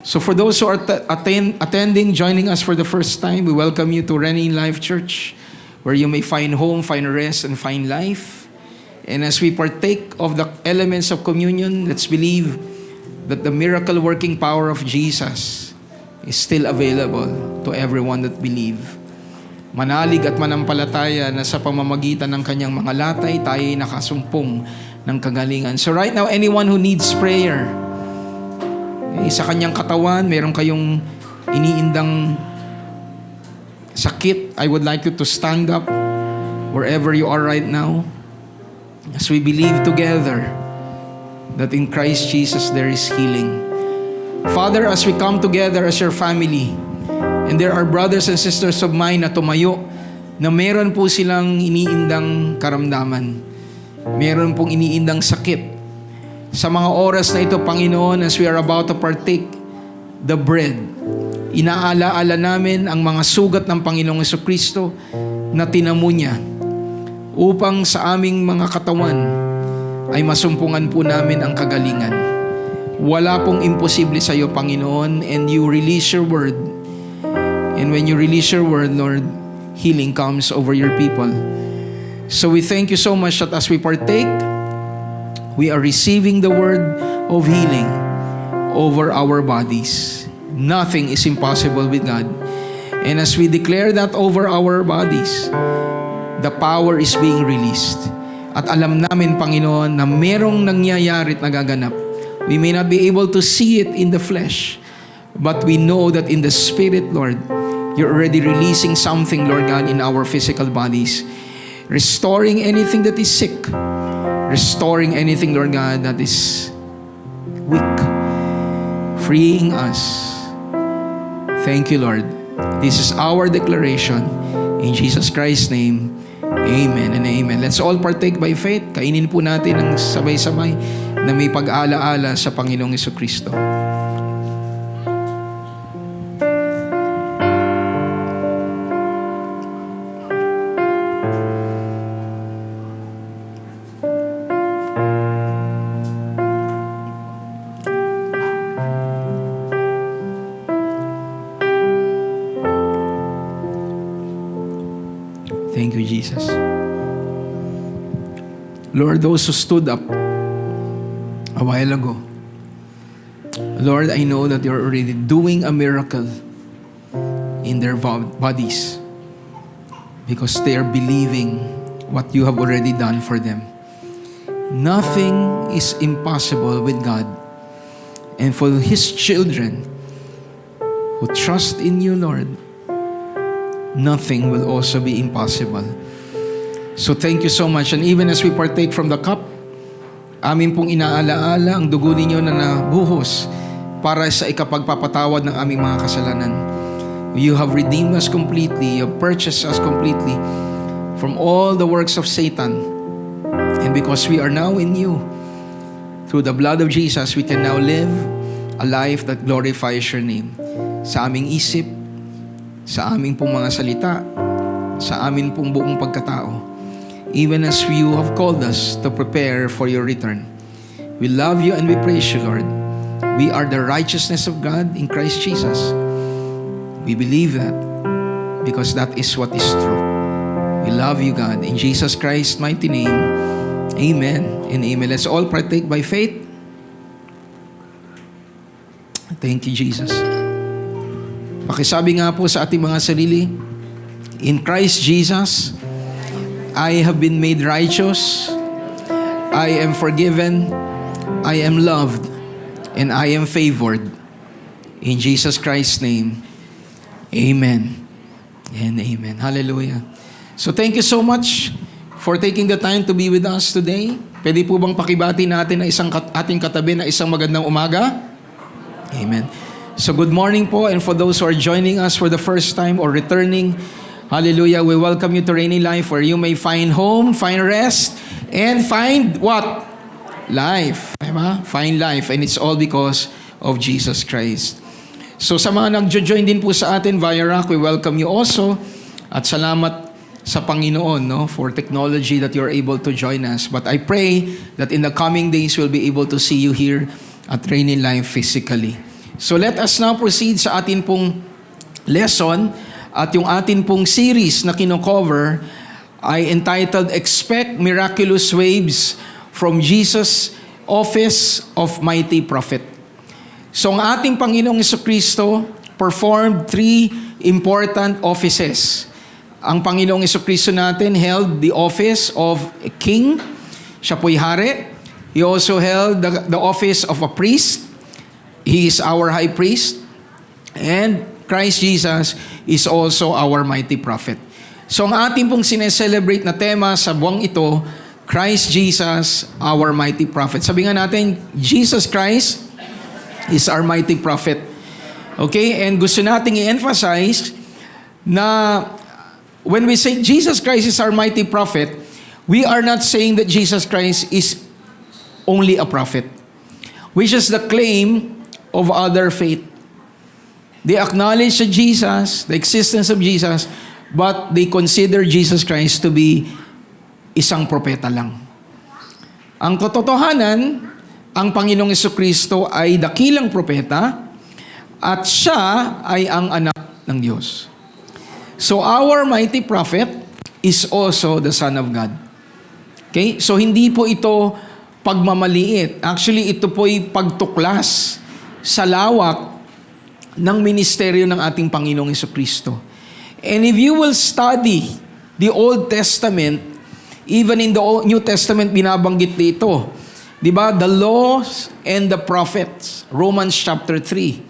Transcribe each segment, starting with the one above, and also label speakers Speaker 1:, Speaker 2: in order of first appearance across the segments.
Speaker 1: So for those who are attending, joining us for the first time, we welcome you to Reigning Life Church, where you may find home, find rest, and find life. And as we partake of the elements of communion, let's believe that the miracle-working power of Jesus is still available to everyone that believe. Manalig at manampalataya na sa pamamagitan ng kanyang mga latay, tayo ay nakasumpong ng kagalingan. So right now, anyone who needs prayer, sa kanyang katawan, meron kayong iniindang sakit, I would like you to stand up wherever you are right now as we believe together that in Christ Jesus there is healing. Father, as we come together as your family, and there are brothers and sisters of mine na tumayo na meron po silang iniindang karamdaman, meron pong iniindang sakit. Sa mga oras na ito, Panginoon, as we are about to partake the bread, inaalaala namin ang mga sugat ng Panginoong Jesucristo na tinamo niya upang sa aming mga katawan ay masumpungan po namin ang kagalingan. Wala pong imposible sa iyo, Panginoon, and you release your word. And when you release your word, Lord, healing comes over your people. So we thank you so much that as we partake, we are receiving the word of healing over our bodies. Nothing is impossible with God. And as we declare that over our bodies, the power is being released. At alam namin, Panginoon, na merong nangyayari at nagaganap. We may not be able to see it in the flesh, but we know that in the Spirit, Lord, you're already releasing something, Lord God, in our physical bodies. Restoring anything that is sick. Restoring anything, Lord God, that is weak. Freeing us. Thank you, Lord. This is our declaration. In Jesus Christ's name, amen and amen. Let's all partake by faith. Kainin po natin ng sabay-sabay na may pag-alaala sa Panginoong Jesucristo. Thank you, Jesus. Lord, those who stood up a while ago, Lord, I know that you're already doing a miracle in their bodies because they are believing what you have already done for them. Nothing is impossible with God. And for His children who trust in you, Lord, nothing will also be impossible. So thank you so much. And even as we partake from the cup, amin pong inaalaala ang dugo ninyo na nabuhos para sa ikapagpapatawad ng aming mga kasalanan. You have redeemed us completely. You have purchased us completely from all the works of Satan. And because we are now in you, through the blood of Jesus, we can now live a life that glorifies your name. Sa aming isip, sa aming pong mga salita, sa amin pong buong pagkatao, even as you have called us to prepare for your return. We love you and we praise you, Lord. We are the righteousness of God in Christ Jesus. We believe that because that is what is true. We love you, God. In Jesus Christ's mighty name, amen and amen. Let's all partake by faith. Thank you, Jesus. Pakisabi nga po sa ating mga sarili, in Christ Jesus, I have been made righteous, I am forgiven, I am loved, and I am favored. In Jesus Christ's name, amen and amen. Hallelujah. So thank you so much for taking the time to be with us today. Pwede po bang pakibati natin na ating katabi na isang magandang umaga? Amen. So good morning po, and for those who are joining us for the first time or returning, hallelujah, we welcome you to Reigning Life, where you may find home, find rest, and find what? Life. Diba? Find life, and it's all because of Jesus Christ. So sa mga nag-join din po sa atin via RAC, we welcome you also, at salamat sa Panginoon, no, for technology that you're able to join us. But I pray that in the coming days, we'll be able to see you here at Reigning Life physically. So let us now proceed sa atin pong lesson at yung atin pong series na kino-cover ay entitled Expect Miraculous Waves from Jesus' Office of Mighty Prophet. So ang ating Panginoong Jesucristo performed 3 important offices. Ang Panginoong Jesucristo natin held the office of a king. Siya po'y hari. He also held the office of a priest. He is our high priest. And Christ Jesus is also our mighty prophet. So ang ating pong sineselebrate na tema sa buwang ito, Christ Jesus, our mighty prophet. Sabi nga natin, Jesus Christ is our mighty prophet. Okay? And gusto nating i-emphasize na when we say Jesus Christ is our mighty prophet, we are not saying that Jesus Christ is only a prophet, which is the claim of other faith. They acknowledge that Jesus, the existence of Jesus, but they consider Jesus Christ to be isang propeta lang. Ang katotohanan, ang Panginoong Jesucristo ay dakilang propeta at siya ay ang anak ng Diyos. So our mighty prophet is also the Son of God. Okay? So hindi po ito pagmamaliit. Actually, ito po'y pagtuklas sa lawak ng ministeryo ng ating Panginoong Jesucristo. And if you will study the Old Testament, even in the New Testament, binabanggit dito. Di ba? The laws and the prophets. Romans chapter 3.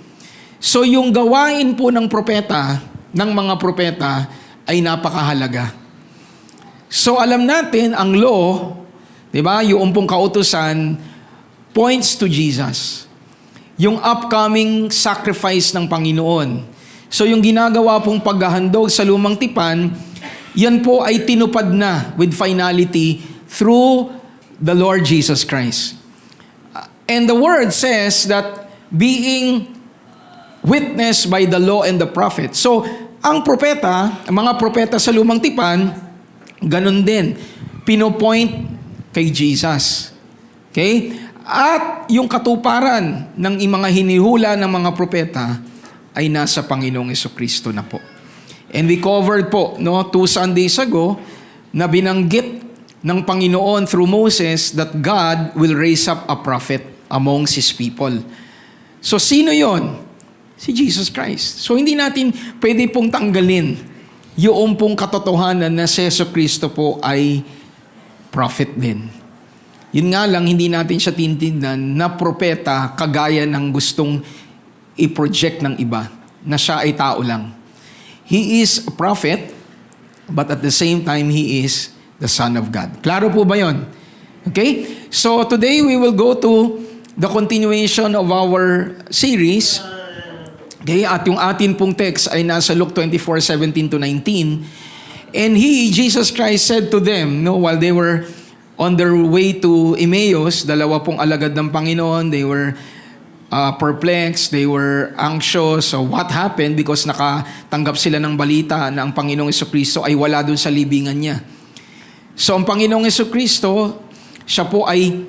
Speaker 1: So yung gawain po ng propeta, ng mga propeta, ay napakahalaga. So alam natin, ang law, di ba? Yung pong kautusan, points to Jesus. Yung upcoming sacrifice ng Panginoon. So yung ginagawa pong paghahandog sa lumang tipan, yan po ay tinupad na with finality through the Lord Jesus Christ. And the word says that being witnessed by the law and the prophet. So ang propeta, ang mga propeta sa lumang tipan, ganun din, pinopoint kay Jesus. Okay? At yung katuparan ng mga hinihula ng mga propeta ay nasa Panginoong Jesucristo na po. And we covered po, 2 Sundays ago, na binanggit ng Panginoon through Moses that God will raise up a prophet amongst His people. So sino yon? Si Jesus Christ. So hindi natin pwede pong tanggalin yung pong katotohanan na si Jesucristo po ay prophet din. Yun nga lang, hindi natin siya tintindan na propeta kagaya ng gustong i-project ng iba, na siya ay tao lang. He is a prophet, but at the same time, He is the Son of God. Klaro po ba yun? Okay? So today, we will go to the continuation of our series. Okay? At yung atin pong text ay nasa Luke 24:17-19. And Jesus Christ said to them, while they were on their way to Emmaus, dalawa pong alagad ng Panginoon, they were perplexed, they were anxious. So what happened? Because nakatanggap sila ng balita na ang Panginoong Jesucristo ay wala dun sa libingan niya. So ang Panginoong Jesucristo, siya po ay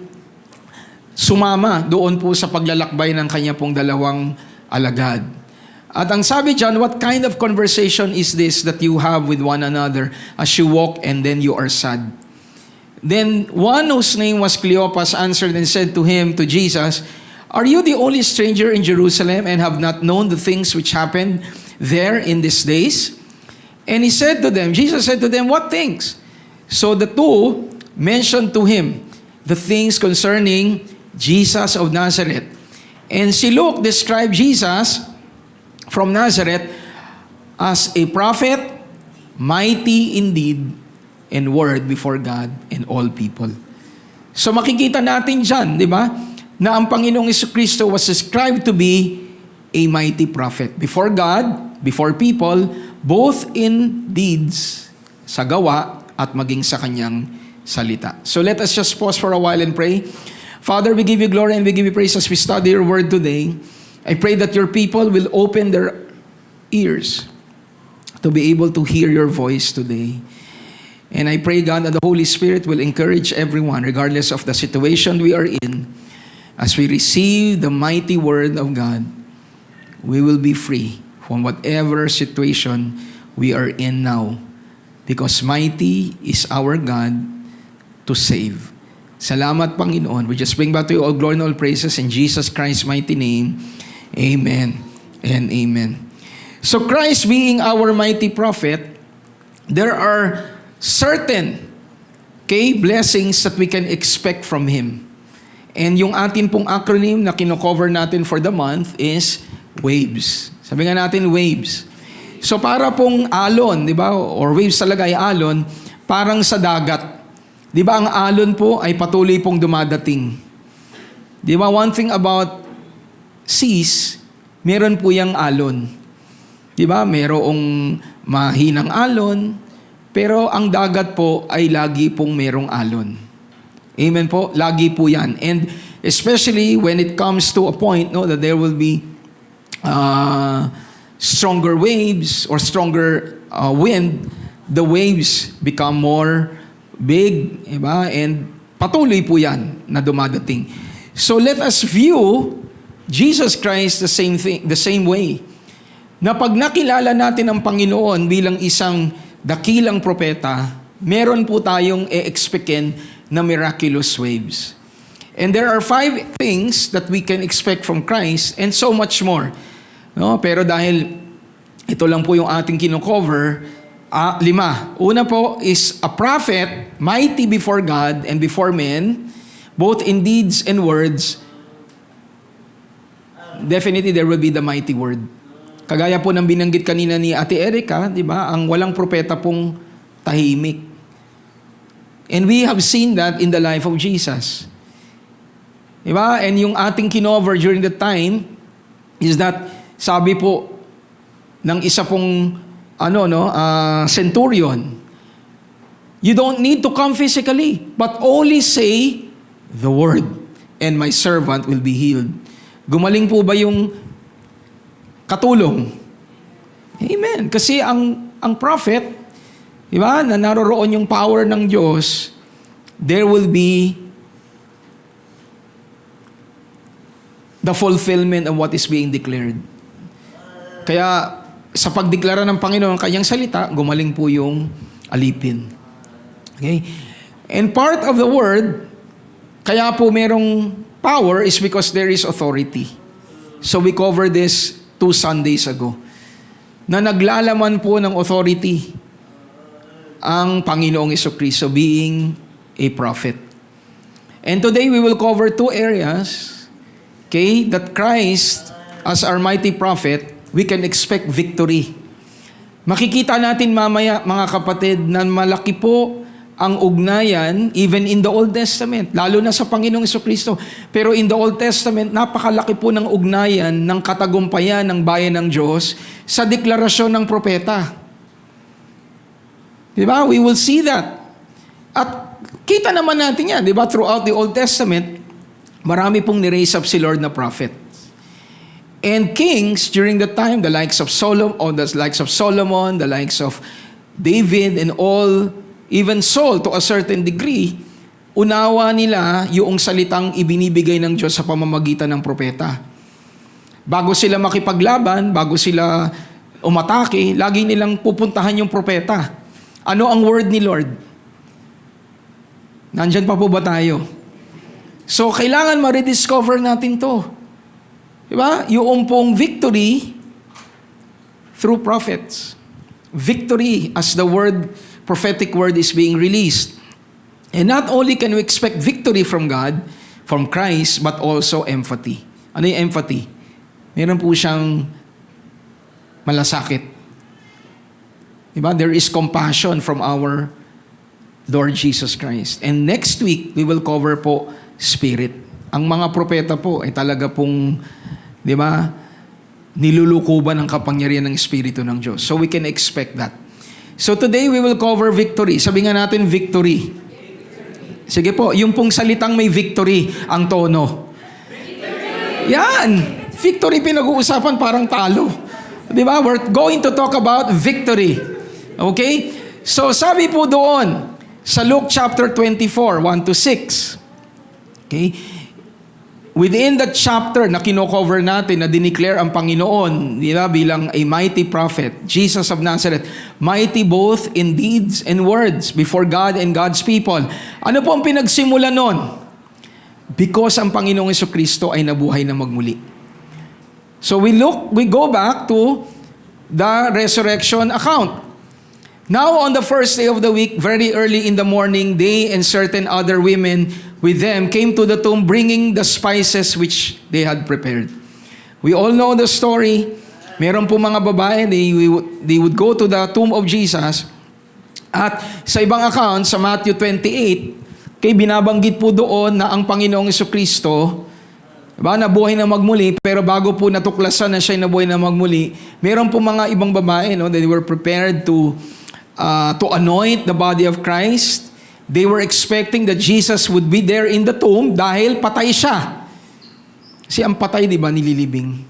Speaker 1: sumama doon po sa paglalakbay ng kanya pong dalawang alagad. At ang sabi dyan, what kind of conversation is this that you have with one another as you walk and then you are sad? Then one whose name was Cleopas answered and said to Jesus, "Are you the only stranger in Jerusalem and have not known the things which happened there in these days?" And Jesus said to them, "What things?" So the two mentioned to him the things concerning Jesus of Nazareth. And si Luke described Jesus from Nazareth as a prophet, mighty indeed, and word before God and all people. So makikita natin dyan, di ba, na ang Panginoong Jesucristo was described to be a mighty prophet before God, before people, both in deeds, sa gawa, at maging sa kanyang salita. So let us just pause for a while and pray. Father, we give you glory and we give you praise as we study your word today. I pray that your people will open their ears to be able to hear your voice today. And I pray, God, that the Holy Spirit will encourage everyone, regardless of the situation we are in, as we receive the mighty word of God. we will be free from whatever situation we are in now. Because mighty is our God to save. Salamat, Panginoon. We just bring back to you all glory and all praises in Jesus Christ's mighty name. Amen and amen. So Christ being our mighty prophet, there are certain blessings that we can expect from Him. And yung atin pong acronym na kino-cover natin for the month is WAVES. Sabi nga natin, WAVES. So para pong alon, di ba? Or waves talaga ay alon, parang sa dagat. Di ba ang alon po ay patuloy pong dumadating. Di ba? One thing about seas, meron po yung alon. Di ba? Merong mahinang alon, pero ang dagat po ay lagi pong merong alon. Amen po? Lagi po yan. And especially when it comes to a point that there will be stronger waves or stronger wind, the waves become more big. Diba? And patuloy po yan na dumadating. So let us view Jesus Christ the same way. Na pag nakilala natin ang Panginoon bilang isang dakilang propeta, meron po tayong e-expectin na miraculous waves. And there are 5 things that we can expect from Christ and so much more. No? Pero dahil ito lang po yung ating kino-cover, 5. Una po is a prophet, mighty before God and before men, both in deeds and words. Definitely there will be the mighty word. Kagaya po ng binanggit kanina ni Ate Erica, di ba? Ang walang propeta pong tahimik. And we have seen that in the life of Jesus. Di ba? And yung ating kinover during that time is that sabi po ng isa pong centurion, you don't need to come physically, but only say the word, and my servant will be healed. Gumaling po ba yung katulong? Amen. Kasi ang prophet, di ba, na naroroon yung power ng Diyos, there will be the fulfillment of what is being declared. Kaya sa pagdeklara ng Panginoon ang kanyang salita, gumaling po yung alipin. Okay? And part of the word, kaya po merong power is because there is authority. So we covered this 2 Sundays ago, na naglalaman po ng authority ang Panginoong Jesucristo being a prophet. And today we will cover 2 areas, that Christ, as our mighty prophet, we can expect victory. Makikita natin mamaya, mga kapatid, na malaki po ang ugnayan, even in the Old Testament, lalo na sa Panginoong Jesucristo. Pero in the Old Testament, napakalaki po ng ugnayan ng katagumpayan ng bayan ng Diyos sa deklarasyon ng propeta. Diba? We will see that. At kita naman natin yan, diba? Throughout the Old Testament, marami pong ni-raise up si Lord na prophet. And kings during the time, the likes of Solomon, the likes of David, and all, even Saul to a certain degree, unawa nila yung salitang ibinibigay ng Diyos sa pamamagitan ng propeta. Bago sila makipaglaban, bago sila umatake, lagi nilang pupuntahan yung propeta. Ano ang word ni Lord? Nandyan pa po ba tayo? So, kailangan ma-rediscover natin to. Diba? Yung pong victory through prophets. Victory as the word, prophetic word is being released. And not only can we expect victory from God, from Christ, but also empathy. Ano yung empathy? Meron po siyang malasakit. Diba? There is compassion from our Lord Jesus Christ. And next week, we will cover po spirit. Ang mga propeta po ay talaga pong, di ba, nilulukuban ang kapangyarihan ng Espiritu ng Diyos. So we can expect that. So today we will cover victory. Sabi nga natin, victory. Sige po, yung pong salitang may victory, ang tono. Victory! Yan! Victory pinag-uusapan, parang talo. Di ba? We're going to talk about victory. Okay? So sabi po doon, sa Luke chapter 24, 1-6. Okay? within that chapter na kino-cover natin, na dineclare ang Panginoon, di ba, bilang a mighty prophet, Jesus of Nazareth, mighty both in deeds and words before God and God's people. Ano po ang pinagsimula nun? Because ang Panginoong Jesucristo ay nabuhay na magmuli. So we go back to the resurrection account. Now on the first day of the week, very early in the morning, they and certain other women with them came to the tomb bringing the spices which they had prepared. We all know the story. Meron po mga babae, they would go to the tomb of Jesus. At sa ibang account, sa Matthew 28, kay binabanggit po doon na ang Panginoong Jesucristo, diba, nabuhay na magmuli, pero bago po natuklasan na siya nabuhay na magmuli, meron po mga ibang babae, no, they were prepared to anoint the body of Christ. They were expecting that Jesus would be there in the tomb dahil patay siya. Kasi ang patay, di ba, nililibing.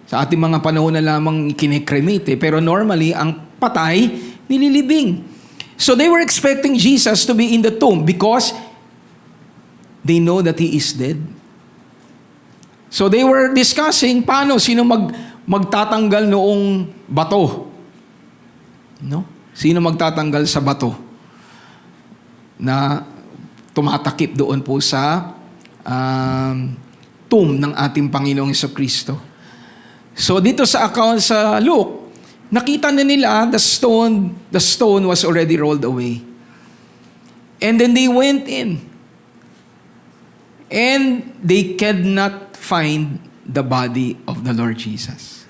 Speaker 1: Sa ating mga panahon na lamang kinikremate, pero normally, ang patay, nililibing. So they were expecting Jesus to be in the tomb because they know that He is dead. So they were discussing sino magtatanggal noong bato. No? Sino magtatanggal sa bato na tumatakip doon po sa tomb ng ating Panginoong Jesucristo. So dito sa account sa Luke, nakita na nila the stone was already rolled away. And then they went in. And they could not find the body of the Lord Jesus.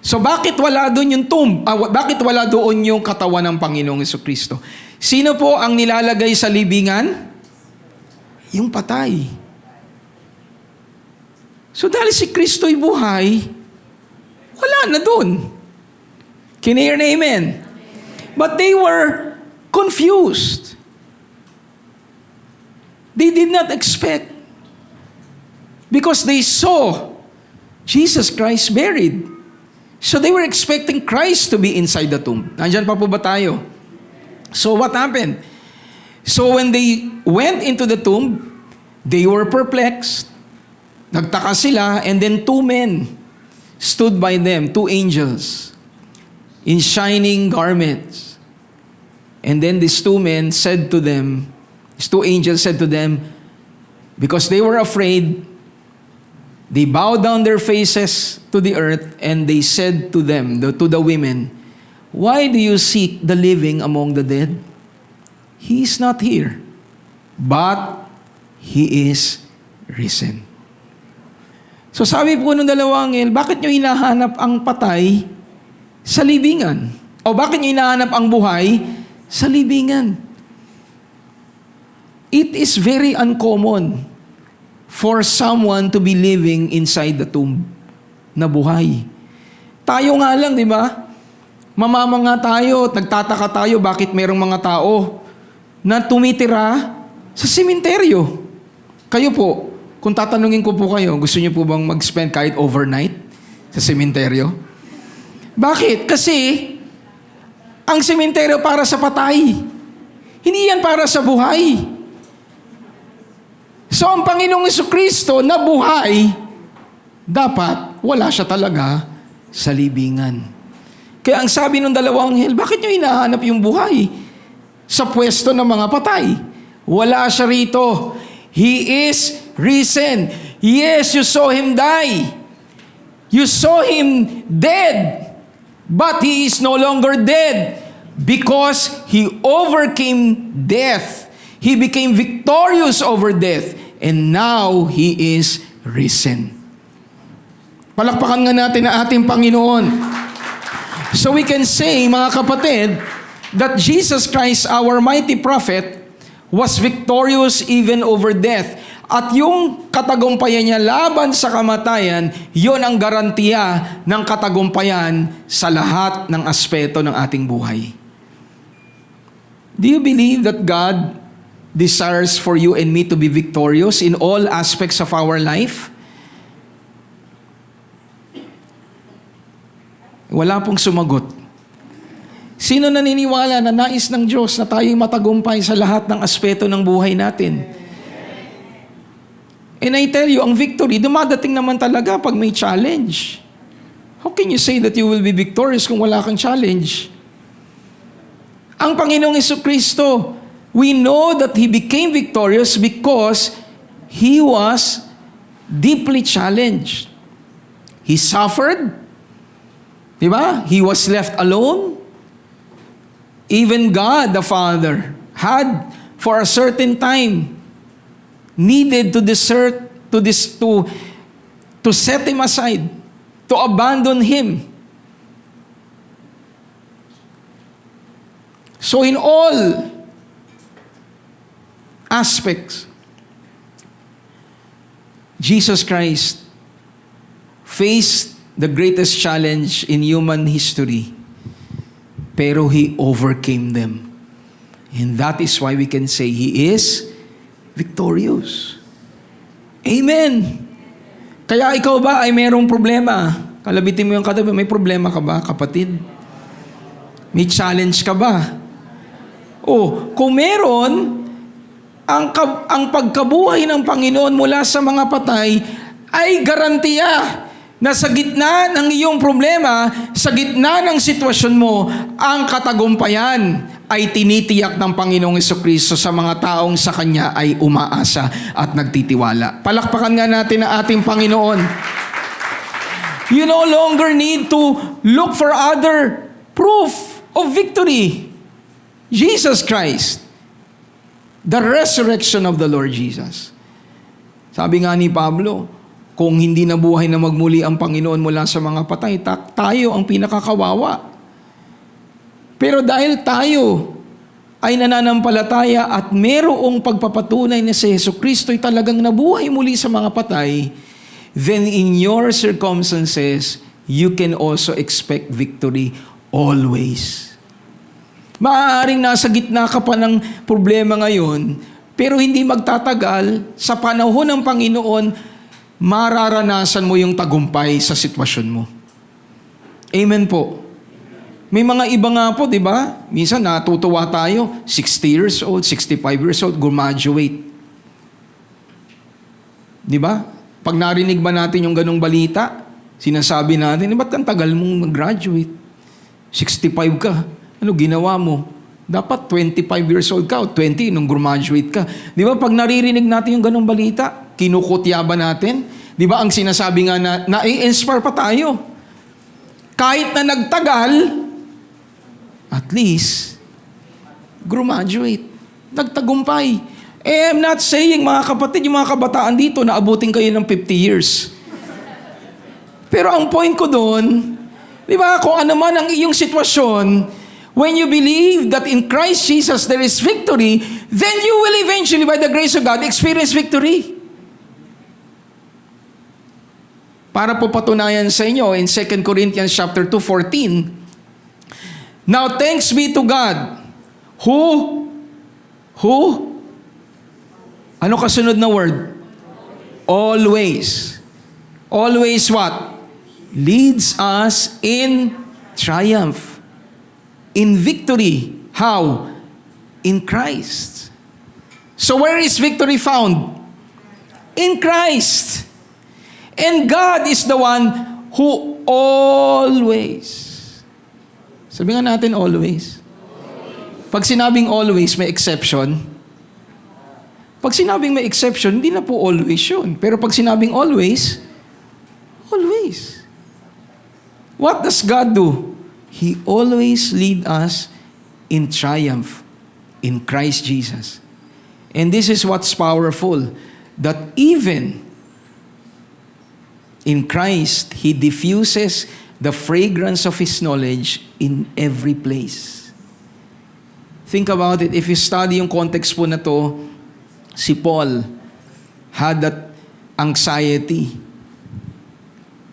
Speaker 1: So bakit wala doon yung tomb? Bakit wala doon yung katawan ng Panginoong Jesucristo? Sino po ang nilalagay sa libingan? Yung patay. So dahil si Kristo'y buhay, wala na doon. Can you hear an amen? But they were confused. They did not expect. Because they saw Jesus Christ buried. So they were expecting Christ to be inside the tomb. Nandyan pa po ba tayo? So what happened? So when they went into the tomb, they were perplexed. Nagtaka sila, and then two men stood by them, two angels, in shining garments. And then these two angels said to them, because they were afraid, they bowed down their faces to the earth, and they said to them, to the women, "Why do you seek the living among the dead? He is not here, but He is risen." So sabi po ng dalawang anghel, bakit nyo hinahanap ang patay sa libingan? O bakit nyo hinahanap ang buhay sa libingan? It is very uncommon for someone to be living inside the tomb na buhay. Tayo nga lang, di ba? Mamamanga tayo at nagtataka tayo bakit merong mga tao na tumitira sa sementeryo. Kayo po, kung tatanungin ko po kayo, gusto niyo po bang mag-spend kahit overnight sa sementeryo? Bakit? Kasi ang sementeryo para sa patay. Hindi yan para sa buhay. So ang Panginoong Jesucristo na buhay, dapat wala siya talaga sa libingan. Kaya ang sabi ng dalawang anghel, bakit nyo hinahanap yung buhay sa pwesto ng mga patay? Wala siya rito. He is risen. Yes, you saw Him die. You saw Him dead. But He is no longer dead because He overcame death. He became victorious over death. And now He is risen. Palakpakan nga natin ang ating Panginoon. So we can say, mga kapatid, that Jesus Christ, our mighty prophet, was victorious even over death. At yung katagumpayan niya laban sa kamatayan, yon ang garantiya ng katagumpayan sa lahat ng aspeto ng ating buhay. Do you believe that God desires for you and me to be victorious in all aspects of our life? Wala pong sumagot. Sino naniniwala na nais ng Diyos na tayo'y matagumpay sa lahat ng aspeto ng buhay natin? And I tell you, ang victory, dumadating naman talaga pag may challenge. How can you say that you will be victorious kung wala kang challenge? Ang Panginoong Jesucristo, we know that He became victorious because He was deeply challenged. He suffered. Diba? He was left alone. Even God the Father had, for a certain time, needed to set Him aside, to abandon Him. So in all aspects, Jesus Christ faced the greatest challenge in human history, pero He overcame them. And that is why we can say He is victorious. Amen. Kaya ikaw ba ay mayroong problema? Kalabitin mo yung katabi, may problema ka ba, kapatid? May challenge ka ba? O, kung meron, ang pagkabuhay ng Panginoon mula sa mga patay ay garantiya na sa gitna ng iyong problema, sa gitna ng sitwasyon mo, ang katagumpayan ay tinitiyak ng Panginoong Jesucristo sa mga taong sa Kanya ay umaasa at nagtitiwala. Palakpakan nga natin ang ating Panginoon. You no longer need to look for other proof of victory. Jesus Christ. The resurrection of the Lord Jesus. Sabi nga ni Pablo, kung hindi nabuhay na magmuli ang Panginoon mula sa mga patay, tayo ang pinakakawawa. Pero dahil tayo ay nananampalataya at merong pagpapatunay na si Jesucristo ay talagang nabuhay muli sa mga patay, then in your circumstances, you can also expect victory always. Maaaring nasa gitna ka pa ng problema ngayon, pero hindi magtatagal, sa panahon ng Panginoon, mararanasan mo yung tagumpay sa sitwasyon mo. Amen po. May mga iba nga po, di ba? Minsan natutuwa tayo, 60 years old, 65 years old, graduate. Di ba? Pag narinig ba natin yung ganong balita, sinasabi natin, ba't ang tagal mong mag-graduate? 65 ka. Ano ginawa mo? Dapat 25 years old ka o 20 nung graduate ka. Di ba? Pag naririnig natin yung ganong balita, kinukutya ba natin? Di ba ang sinasabi nga na nai-inspire pa tayo? Kahit na nagtagal, at least, graduate. Nagtagumpay. I'm not saying, mga kapatid, yung mga kabataan dito, naabutin kayo ng 50 years. Pero ang point ko doon, di ba, kung ano man ang iyong sitwasyon, when you believe that in Christ Jesus there is victory, then you will eventually, by the grace of God, experience victory. Para po patunayan sa inyo, in 2 Corinthians chapter 2:14, now thanks be to God, who? Ano kasunod na word? Always. Always what? Leads us in triumph. In victory. How? In Christ. So where is victory found? In Christ. And God is the one who always. Sabi nga natin always. Pag sinabing always, may exception. Pag sinabing may exception, hindi na po always yun. Pero pag sinabing always, always. What does God do? He always lead us in triumph in Christ Jesus. And this is what's powerful, that even in Christ, He diffuses the fragrance of His knowledge in every place. Think about it. If you study yung context po na to, si Paul had that anxiety.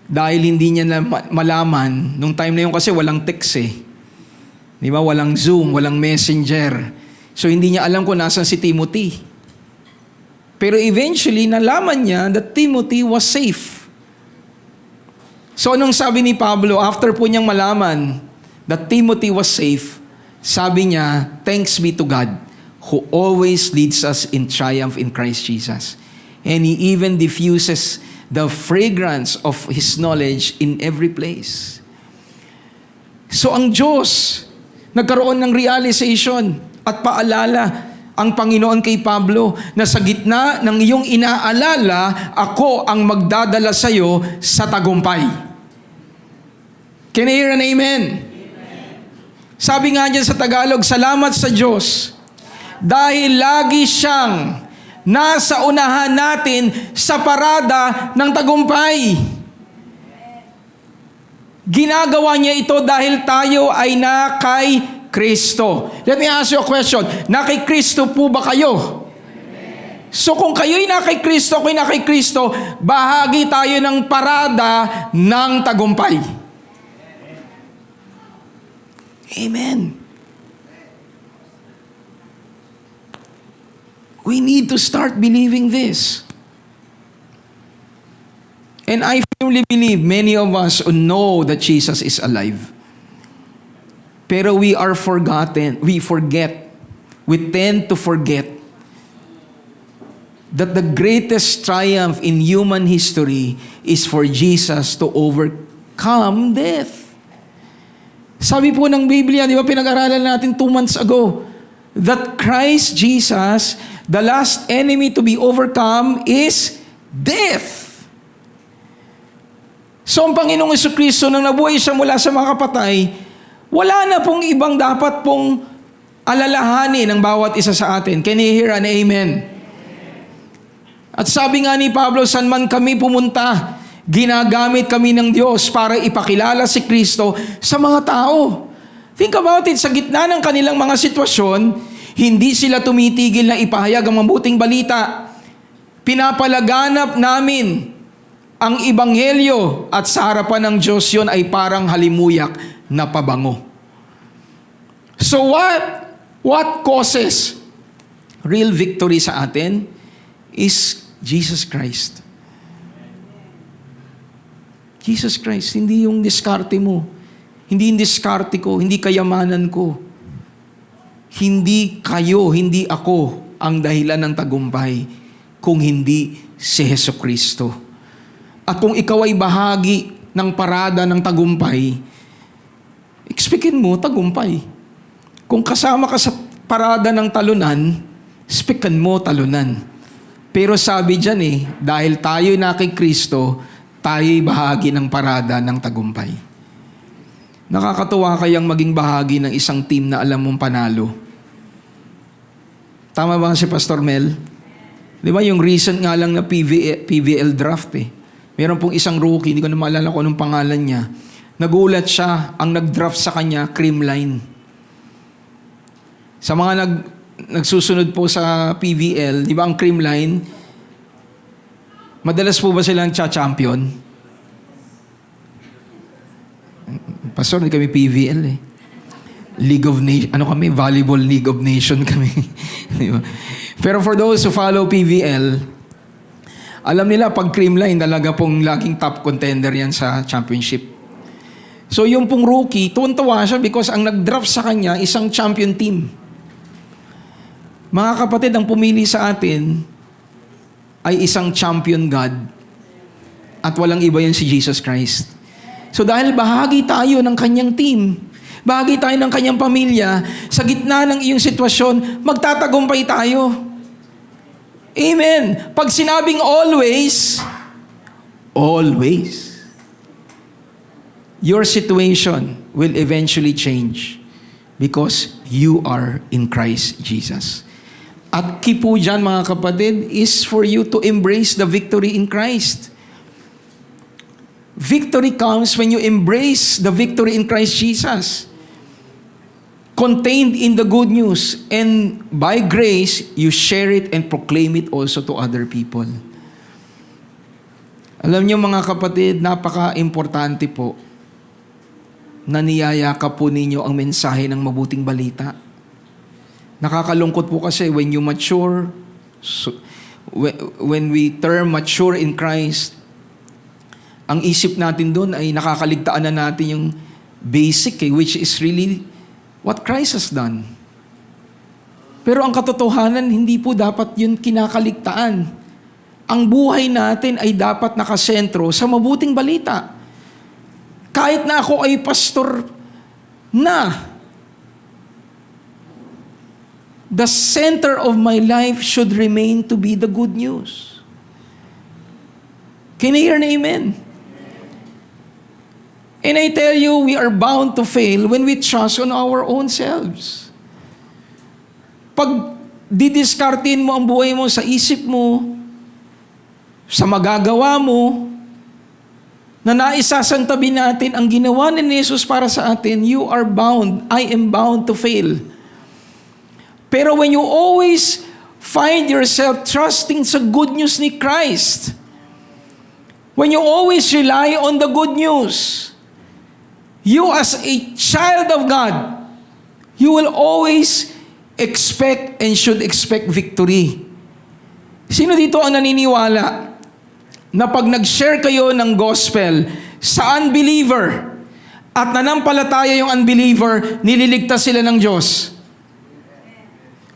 Speaker 1: Dahil hindi niya na malaman, nung time na yun kasi walang text eh. Di ba? Walang Zoom, walang Messenger. So hindi niya alam kung nasan si Timothy. Pero eventually, nalaman niya that Timothy was safe. So anong sabi ni Pablo, after po niyang malaman that Timothy was safe, sabi niya, thanks be to God who always leads us in triumph in Christ Jesus. And He even diffuses the fragrance of His knowledge in every place. So ang Diyos, nagkaroon ng realization at paalala ang Panginoon kay Pablo na sa gitna ng iyong inaalala, ako ang magdadala sa iyo sa tagumpay. Can you hear an amen? Sabi nga dyan sa Tagalog, salamat sa Diyos dahil lagi siyang nasa unahan natin sa parada ng tagumpay. Ginagawa niya ito dahil tayo ay na kay Kristo. Let me ask you a question. Na kay Kristo po ba kayo? So kung kayo'y na kay Kristo, ako'y na kay Kristo, bahagi tayo ng parada ng tagumpay. Amen. We need to start believing this. And I firmly believe many of us know that Jesus is alive. Pero we are forgotten. We forget. We tend to forget that the greatest triumph in human history is for Jesus to overcome death. Sabi po ng Biblia, di ba pinag-aralan natin 2 months ago, that Christ Jesus, the last enemy to be overcome is death. So ang Panginoong Jesucristo, nang nabuhay siya mula sa mga kapatay, wala na pong ibang dapat pong alalahanin ng bawat isa sa atin. Can you hear an amen? At sabi nga ni Pablo, saan man kami pumunta, ginagamit kami ng Diyos para ipakilala si Kristo sa mga tao. Think about it, sa gitna ng kanilang mga sitwasyon, hindi sila tumitigil na ipahayag ang mabuting balita. Pinapalaganap namin ang Ebanghelyo at sa harapan ng Diyos yun ay parang halimuyak na pabango. So what causes real victory sa atin is Jesus Christ. Jesus Christ, hindi yung diskarte mo. Hindi yung diskarte ko, hindi kayamanan ko. Hindi kayo, hindi ako ang dahilan ng tagumpay kung hindi si Jesucristo. At kung ikaw ay bahagi ng parada ng tagumpay, expectin mo tagumpay. Kung kasama ka sa parada ng talunan, expectan mo talunan. Pero sabi dyan dahil tayo na kay Kristo, tayo'y bahagi ng parada ng tagumpay. Nakakatuwa kayang maging bahagi ng isang team na alam mong panalo. Tama ba si Pastor Mel? Di ba yung recent nga lang na PVL draft Meron pong isang rookie, hindi ko na maalala kung anong pangalan niya. Nagulat siya, ang nag-draft sa kanya, Creamline. Sa mga nagsusunod po sa PVL, di ba ang Creamline, madalas po ba silang cha-champion? Pastor, hindi kami PVL League of Nations, Volleyball League of Nations kami. Diba? Pero for those who follow PVL, alam nila pag Creamline, talaga pong laging top contender yan sa championship. So yung pong rookie, tuwan-tuwa siya because ang nag-draft sa kanya, isang champion team. Mga kapatid, ang pumili sa atin ay isang champion God at walang iba yan si Jesus Christ. So dahil bahagi tayo ng kanyang team, bahagi tayo ng kanyang pamilya, sa gitna ng iyong sitwasyon, magtatagumpay tayo. Amen. Pag sinabing always, always, your situation will eventually change because you are in Christ Jesus. At key po dyan, mga kapatid, is for you to embrace the victory in Christ. Victory comes when you embrace the victory in Christ Jesus, contained in the good news, and by grace, you share it and proclaim it also to other people. Alam niyo mga kapatid, napaka-importante po na niyayakap po ninyo ang mensahe ng mabuting balita. Nakakalungkot po kasi when you mature, when we term mature in Christ, ang isip natin doon ay nakakaligtaan na natin yung basic which is really what Christ has done. Pero ang katotohanan, hindi po dapat yun kinakaligtaan. ang buhay natin ay dapat nakasentro sa mabuting balita. Kahit na ako ay pastor na, the center of my life should remain to be the good news. Can I hear an amen? And I tell you, we are bound to fail when we trust on our own selves. Pag didiskartin mo ang buhay mo sa isip mo, sa magagawa mo, na naisasantabi natin ang ginawa ni Jesus para sa atin, you are bound, I am bound to fail. Pero when you always find yourself trusting sa good news ni Christ, when you always rely on the good news, you as a child of God, you will always expect and should expect victory. Sino dito ang naniniwala na pag nag-share kayo ng gospel sa unbeliever at nanampalataya yung unbeliever, nililigtas sila ng Diyos?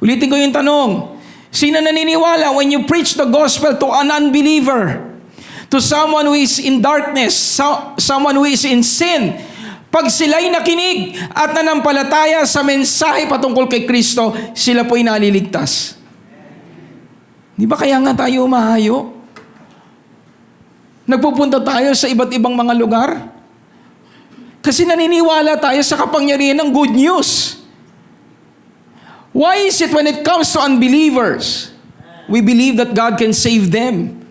Speaker 1: Ulitin ko yung tanong. Sino naniniwala when you preach the gospel to an unbeliever, to someone who is in darkness, someone who is in sin, pag sila'y nakinig at nanampalataya sa mensahe patungkol kay Kristo, sila po'y naliligtas? Di ba kaya nga tayo umahayo? Nagpupunta tayo sa iba't ibang mga lugar? Kasi naniniwala tayo sa kapangyarihan ng good news. Why is it when it comes to unbelievers, we believe that God can save them?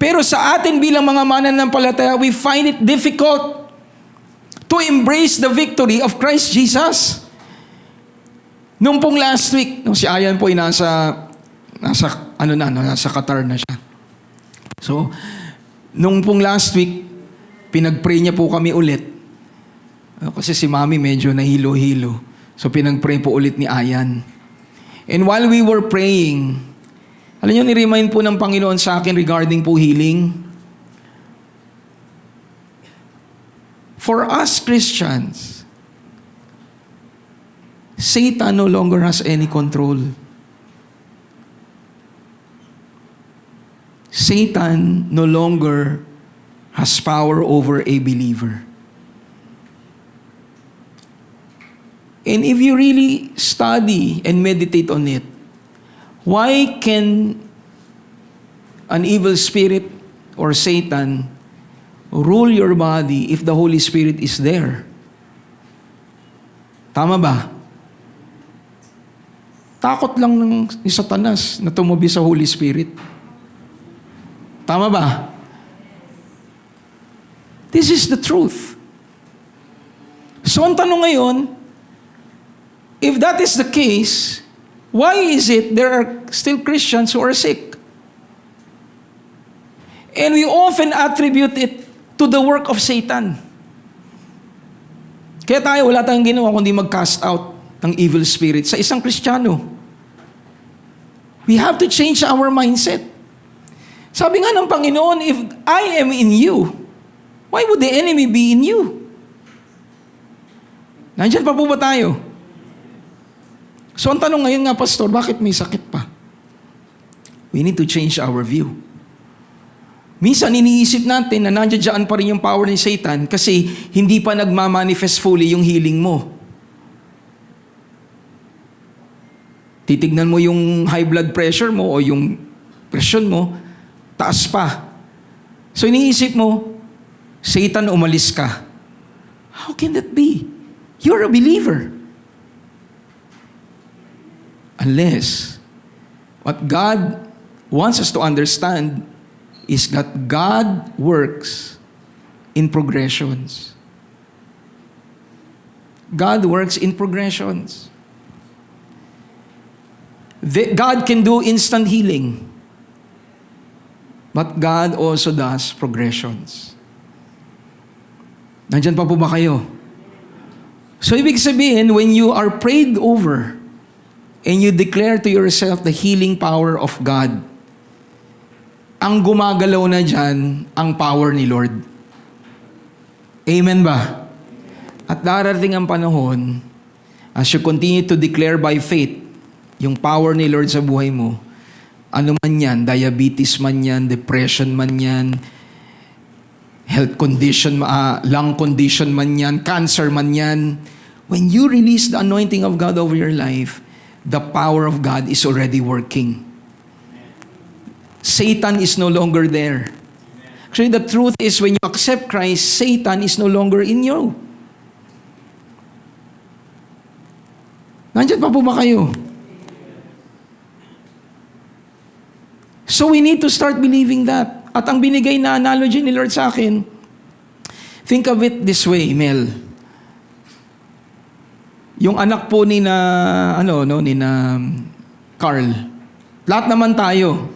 Speaker 1: Pero sa atin bilang mga mananampalataya, we find it difficult to embrace the victory of Christ Jesus. Nung pong last week, nung si Ayan po ay nasa Qatar na siya. So, nung pong last week, pinag-pray niya po kami ulit. Kasi si Mami medyo nahilo-hilo. So, pinag-pray po ulit ni Ayan. And while we were praying, alam niyo, ni-remind po ng Panginoon sa akin regarding po healing. For us Christians, Satan no longer has any control. Satan no longer has power over a believer. And if you really study and meditate on it, why can an evil spirit or Satan rule your body if the Holy Spirit is there? Tama ba? Takot lang ng ni Satanas na tumubi sa Holy Spirit. Tama ba? This is the truth. So ang tanong ngayon, if that is the case, why is it there are still Christians who are sick? And we often attribute it to the work of Satan. Kaya tayo, wala tayong ginawa kundi mag-cast out ng evil spirit sa isang Kristiyano. We have to change our mindset. Sabi nga ng Panginoon, if I am in you, why would the enemy be in you? Nandiyan pa po ba tayo? So ang tanong ngayon nga, Pastor, bakit may sakit pa? We need to change our view. Minsan iniisip natin na nandiyan pa rin yung power ni Satan kasi hindi pa nagmamanifest fully yung healing mo. Titignan mo yung high blood pressure mo o yung presyon mo, taas pa. So iniisip mo, Satan, umalis ka. How can that be? You're a believer. Unless what God wants us to understand is that God works in progressions. God works in progressions. God can do instant healing. But God also does progressions. Nandyan pa po ba kayo? So ibig sabihin, when you are prayed over and you declare to yourself the healing power of God, ang gumagalaw na dyan, ang power ni Lord. Amen ba? At darating ang panahon, as you continue to declare by faith, yung power ni Lord sa buhay mo, Ano man yan, diabetes man yan, depression man yan, health condition, lung condition man yan, cancer man yan. When you release the anointing of God over your life, the power of God is already working. Satan is no longer there. Actually, the truth is when you accept Christ, Satan is no longer in you. Nandiyan pa po ba kayo? So we need to start believing that. At ang binigay na analogy ni Lord sa akin, think of it this way, Mel. Yung anak po ni na Carl. Lahat naman tayo.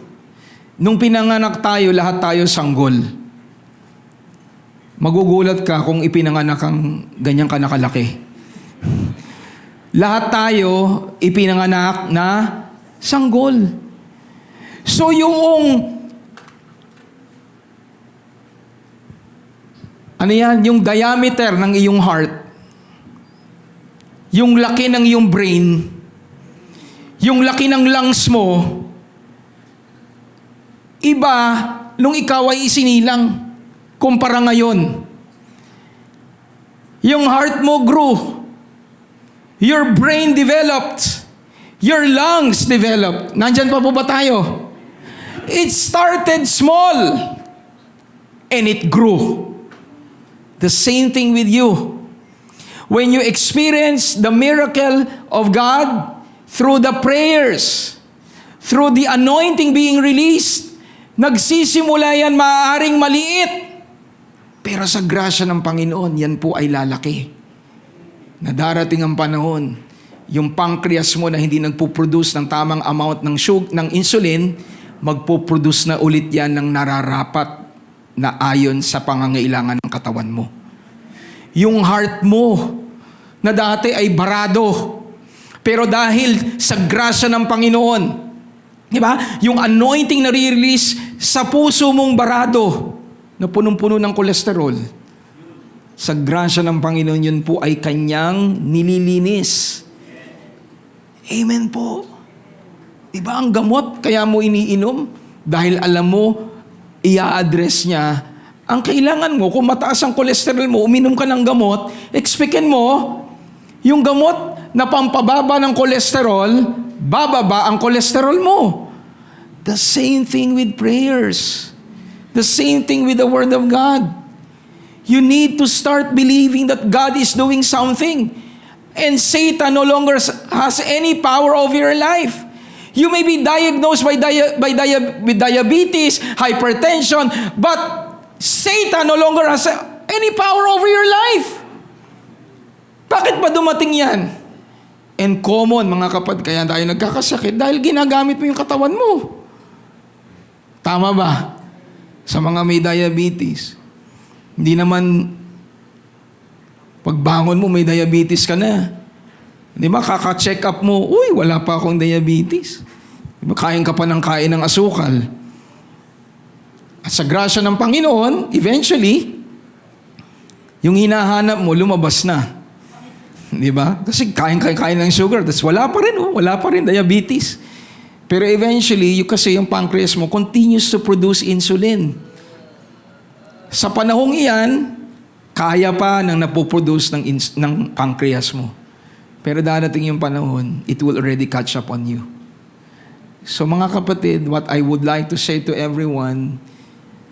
Speaker 1: Nung pinanganak tayo, lahat tayo sanggol. Magugulat ka kung ipinanganak kang ganyan ka nakalaki. Lahat tayo ipinanganak na sanggol. So yung yung diameter ng iyong heart, yung laki ng iyong brain, yung laki ng lungs mo, iba nung ikaw ay isinilang kumpara ngayon. Yung heart mo grew. Your brain developed. Your lungs developed. Nandyan pa po ba tayo? It started small and it grew. The same thing with you. When you experience the miracle of God through the prayers, through the anointing being released, nagsisimula yan maaaring maliit. Pero sa grasya ng Panginoon, yan po ay lalaki. Na darating ang panahon, yung pancreas mo na hindi nagpo-produce ng tamang amount ng insulin, magpo-produce na ulit yan ng nararapat na ayon sa pangangailangan ng katawan mo. Yung heart mo na dati ay barado, pero dahil sa grasya ng Panginoon, di ba? Yung anointing na re-release sa puso mong barado na punong-puno ng kolesterol, sa grasya ng Panginoon yun po ay kanyang nililinis. Amen po. Di ba ang gamot kaya mo iniinom? Dahil alam mo, i-address niya ang kailangan mo. Kung mataas ang kolesterol mo, uminom ka ng gamot, expectin mo, yung gamot na pampababa ng kolesterol, bababa ang kolesterol mo. The same thing with prayers. The same thing with the Word of God. You need to start believing that God is doing something. And Satan no longer has any power over your life. You may be diagnosed with diabetes, hypertension, but Satan no longer has any power over your life. Bakit ba dumating yan? And common, mga kapatid, kaya tayo nagkakasakit dahil ginagamit mo yung katawan mo. Tama ba? Sa mga may diabetes. Hindi naman pagbangon mo may diabetes ka na. Di ba? Kaka-check up mo, uy, wala pa akong diabetes. Di ba? Kain ka pa ng kain ng asukal. At sa grasya ng Panginoon, eventually, yung hinahanap mo, lumabas na. Di ba? Kasi kain ng sugar, tas wala pa rin diabetes. Pero eventually, kasi yung pancreas mo continues to produce insulin. Sa panahong iyan, kaya pa nang napoproduce ng pancreas mo. Pero darating yung panahon, it will already catch up on you. So mga kapatid, what I would like to say to everyone,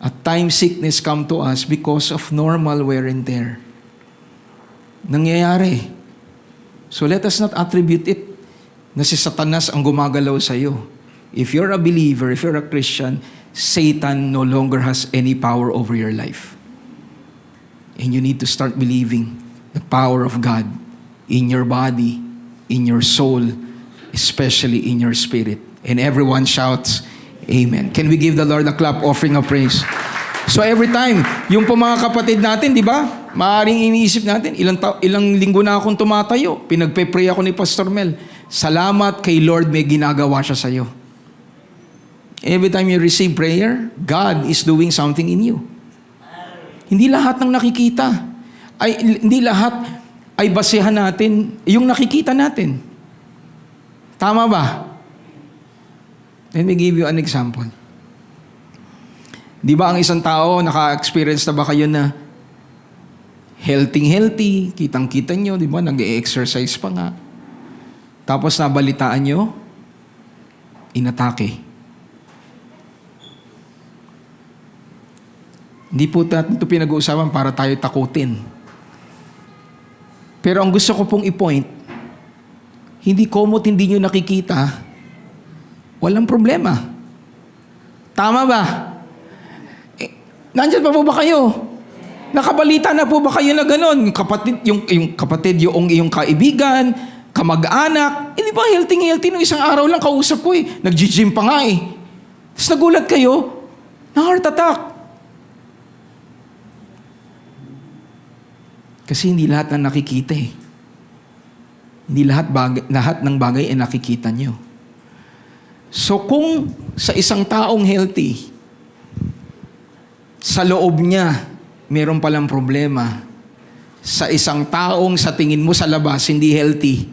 Speaker 1: at times sickness come to us because of normal wear and tear. Nangyayari. So let us not attribute it na si Satanas ang gumagalaw sa iyo. If you're a believer, if you're a Christian, Satan no longer has any power over your life. And you need to start believing the power of God in your body, in your soul, especially in your spirit. And everyone shouts, Amen. Can we give the Lord a clap offering of praise? So every time, yung po mga kapatid natin, di ba? Maaaring iniisip natin, ilang linggo na akong tumatayo. Pinagpe-pray ako ni Pastor Mel. Salamat kay Lord, may ginagawa siya sa iyo. Every time you receive prayer, God is doing something in you. Hindi lahat ng nakikita, hindi lahat ay basehan natin yung nakikita natin. Tama ba? Let me give you an example. Di ba ang isang tao, naka-experience na ba kayo na healthy, kitang-kita nyo, di ba? Nag-e-exercise pa nga. Tapos nabalitaan nyo, inatake. Hindi po ito pinag-uusapan para tayo takutin. Pero ang gusto ko pong i-point, hindi komot hindi nyo nakikita, walang problema. Tama ba? Nandyan pa po ba kayo? Nakabalita na po ba kayo na gano'n? Yung kapatid, yung iyong kaibigan, kamag-anak, hindi ba healthy nung isang araw lang kausap ko eh. Nag-gym pa nga eh. Tapos nagulat kayo, na heart attack. Kasi hindi lahat na nakikita eh. Hindi lahat ng bagay ay nakikita nyo. So kung sa isang taong healthy, sa loob niya, meron palang problema. Sa isang taong sa tingin mo sa labas, hindi healthy,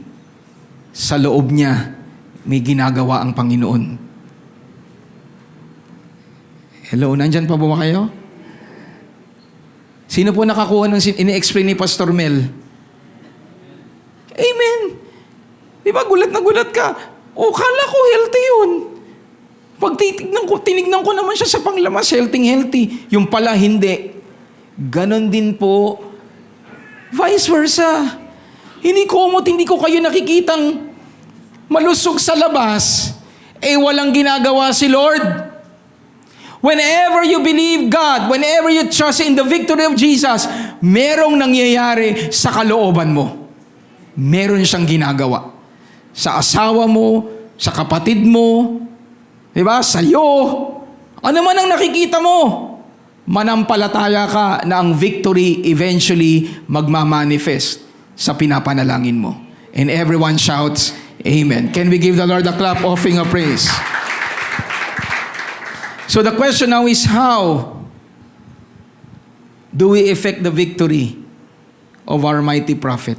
Speaker 1: sa loob niya, may ginagawa ang Panginoon. Hello, nandyan pa ba kayo? Sino po nakakuha ng ini-explain ni Pastor Mel? Amen. Di ba, gulat na gulat ka. O, kala ko healthy yun. Pag tinignan ko naman siya sa panglamas, healthy. Yung pala, hindi. Ganon din po, vice versa. Hindi ko kayo nakikitang malusog sa labas, walang ginagawa si Lord. Whenever you believe God, whenever you trust in the victory of Jesus, merong nangyayari sa kalooban mo. Meron siyang ginagawa. Sa asawa mo, sa kapatid mo, diba? Sa'yo. Ano man ang nakikita mo? Manampalataya ka na ang victory eventually magmamanifest sa pinapanalangin mo. And everyone shouts, Amen. Can we give the Lord a clap offering of praise? So the question now is, how do we effect the victory of our mighty prophet?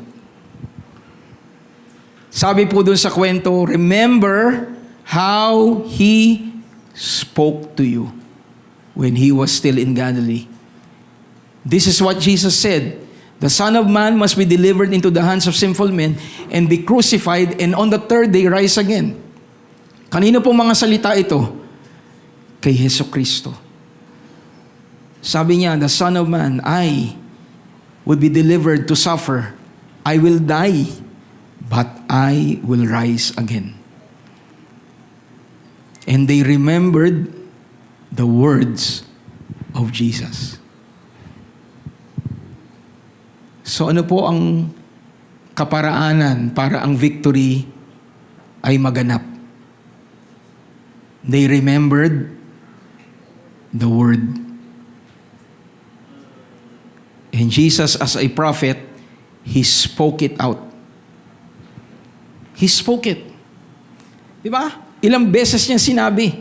Speaker 1: Sabi po dun sa kwento, remember how he spoke to you when he was still in Galilee. This is what Jesus said. The Son of Man must be delivered into the hands of sinful men and be crucified, and on the third day rise again. Kanino pong mga salita ito? Kay Hesus Kristo. Sabi niya, the Son of Man, I will be delivered to suffer. I will die, but I will rise again. And they remembered the words of Jesus. So ano po ang kaparaanan para ang victory ay maganap? They remembered the word. And Jesus, as a prophet, he spoke it out. He spoke it. Diba? Ilang beses niya sinabi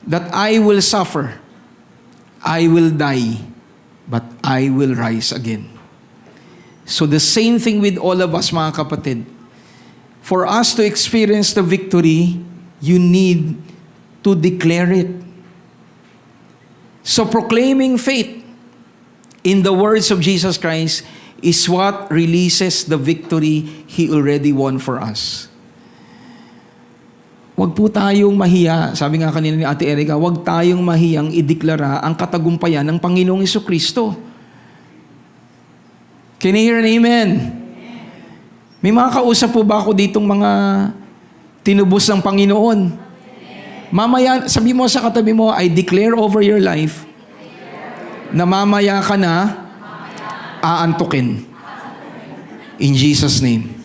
Speaker 1: that I will suffer, I will die, but I will rise again. So the same thing with all of us, mga kapatid. For us to experience the victory, you need to declare it. So proclaiming faith in the words of Jesus Christ is what releases the victory He already won for us. Huwag po tayong mahiya. Sabi nga kanina ni Ate Erica, huwag tayong mahiyang ideklara ang katagumpayan ng Panginoong Jesucristo. Can you hear an amen? May mga kausap po ba ako ditong mga tinubos ng Panginoon? Mamaya, sabi mo sa katabi mo, I declare over your life na mamaya ka na aantukin. In Jesus' name.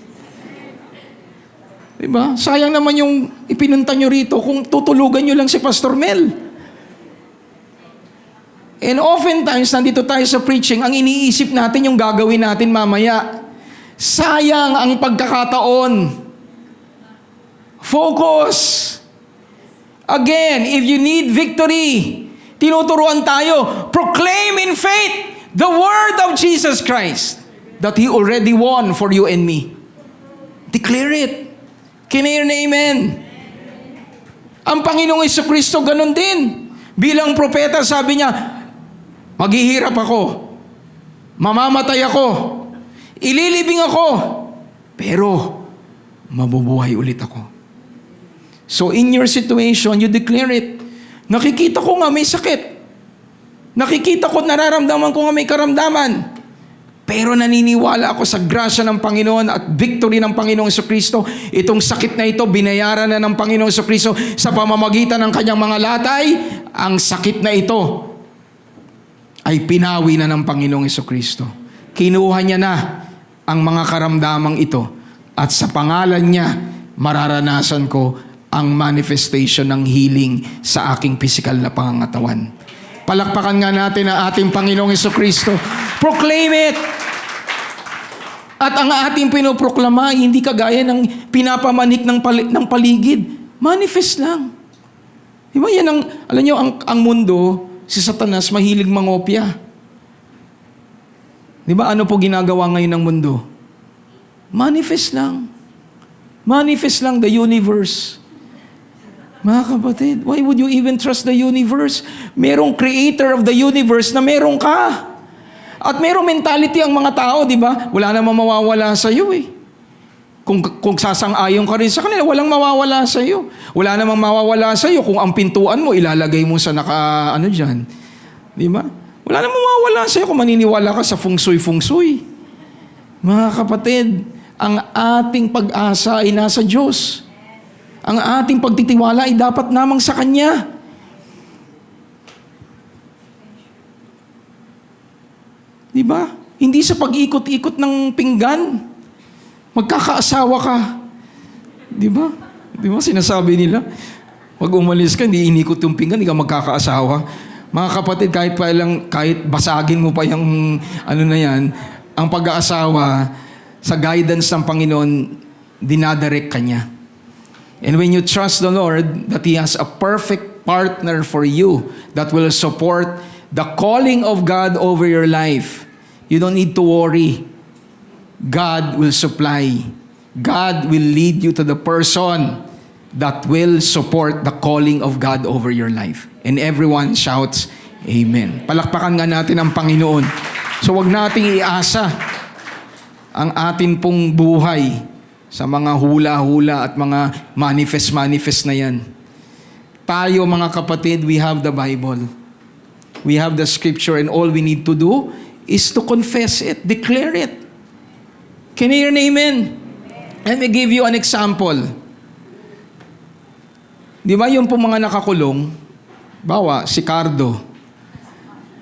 Speaker 1: Diba? Sayang naman yung ipinunta nyo rito kung tutulugan nyo lang si Pastor Mel. And oftentimes, nandito tayo sa preaching, ang iniisip natin yung gagawin natin mamaya. Sayang ang pagkakataon. Focus. Again, if you need victory, tinuturuan tayo, proclaim in faith the word of Jesus Christ that He already won for you and me. Declare it. Can you hear an amen? Ang Panginoong Jesucristo ganun din. Bilang propeta, sabi niya, maghihirap ako, mamamatay ako, ililibing ako, pero mabubuhay ulit ako. So in your situation, you declare it. Nakikita ko nga may sakit. Nakikita ko, nararamdaman ko nga may karamdaman. Pero naniniwala ako sa grasya ng Panginoon at victory ng Panginoong Jesucristo. Itong sakit na ito, binayaran na ng Panginoong Jesucristo sa pamamagitan ng kanyang mga latay. Ang sakit na ito ay pinawi na ng Panginoong Jesucristo. Kinuha niya na ang mga karamdamang ito. At sa pangalan niya, mararanasan ko ang manifestation ng healing sa aking physical na pangangatawan. Palakpakan nga natin ang ating Panginoong Jesucristo. Proclaim it! At ang ating pinoproklama, hindi kagaya ng pinapamanik ng paligid. Manifest lang. Diba yan ang, alam nyo, ang mundo, si Satanas, mahilig mangopya. Diba ano po ginagawa ngayon ng mundo? Manifest lang. Manifest lang the universe. Mga kapatid, why would you even trust the universe? Merong creator of the universe na meron ka. At merong mentality ang mga tao, di ba? Wala namang mawawala sa iyo eh. Kung sasang-ayon ka rin sa kanila, walang mawawala sa iyo. Wala namang mawawala sa iyo kung ang pintuan mo ilalagay mo sa dyan. Di ba? Wala namang mawawala sa iyo kung maniniwala ka sa feng shui. Mga kapatid, ang ating pag-asa ay nasa Diyos. Ang ating pagtitiwala ay dapat namang sa Kanya. Di ba? Hindi sa pag-ikot-ikot ng pinggan. Magkakaasawa ka. Di ba? Di ba sinasabi nila? Pag umalis ka, hindi inikot yung pinggan, hindi ka magkakaasawa. Mga kapatid, kahit basagin mo pa yung ang pag-aasawa, sa guidance ng Panginoon, dinadirect ka niya. And when you trust the Lord that He has a perfect partner for you that will support the calling of God over your life, you don't need to worry. God will supply. God will lead you to the person that will support the calling of God over your life. And everyone shouts, Amen. Palakpakan nga natin ang Panginoon. So wag nating iasa ang atin pong buhay sa mga hula-hula at mga manifest na yan. Tayo mga kapatid, we have the Bible. We have the Scripture and all we need to do is to confess it, declare it. Can you hear an amen? Let me give you an example. Di ba yung po mga nakakulong, bawa si Cardo,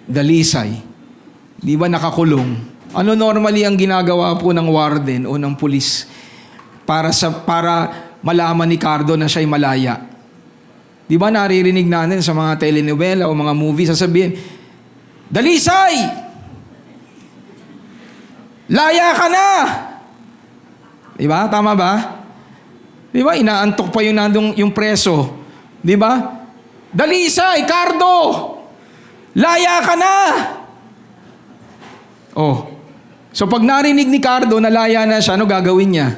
Speaker 1: Dalisay, di ba nakakulong? Ano normally ang ginagawa po ng warden o ng pulis para malaman ni Cardo na siya'y malaya? Di ba naririnig natin sa mga telenovela o mga movie, sasabihin, Dalisay! Laya ka na! Di ba? Tama ba? Di ba? Inaantok pa yung preso. Di ba? Dalisay! Cardo! Laya ka na! Oh. So pag narinig ni Cardo na laya na siya, ano gagawin niya?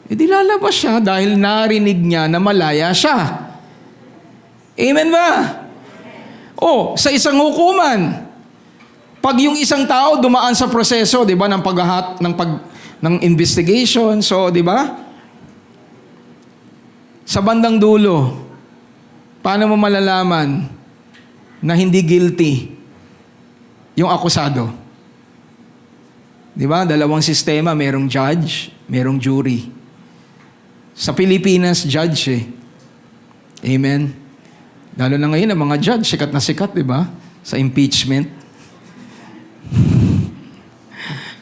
Speaker 1: Di lalabas siya dahil narinig niya na malaya siya. Amen ba? Oh, sa isang hukuman, pag yung isang tao dumaan sa proseso, 'di ba, ng investigation, so 'di ba? Sa bandang dulo, paano mo malalaman na hindi guilty yung akusado? 'Di ba? Dalawang sistema, merong judge, merong jury. Sa Pilipinas, judge eh. Amen. Lalo na ngayon, ang mga judge, sikat na sikat, di ba? Sa impeachment.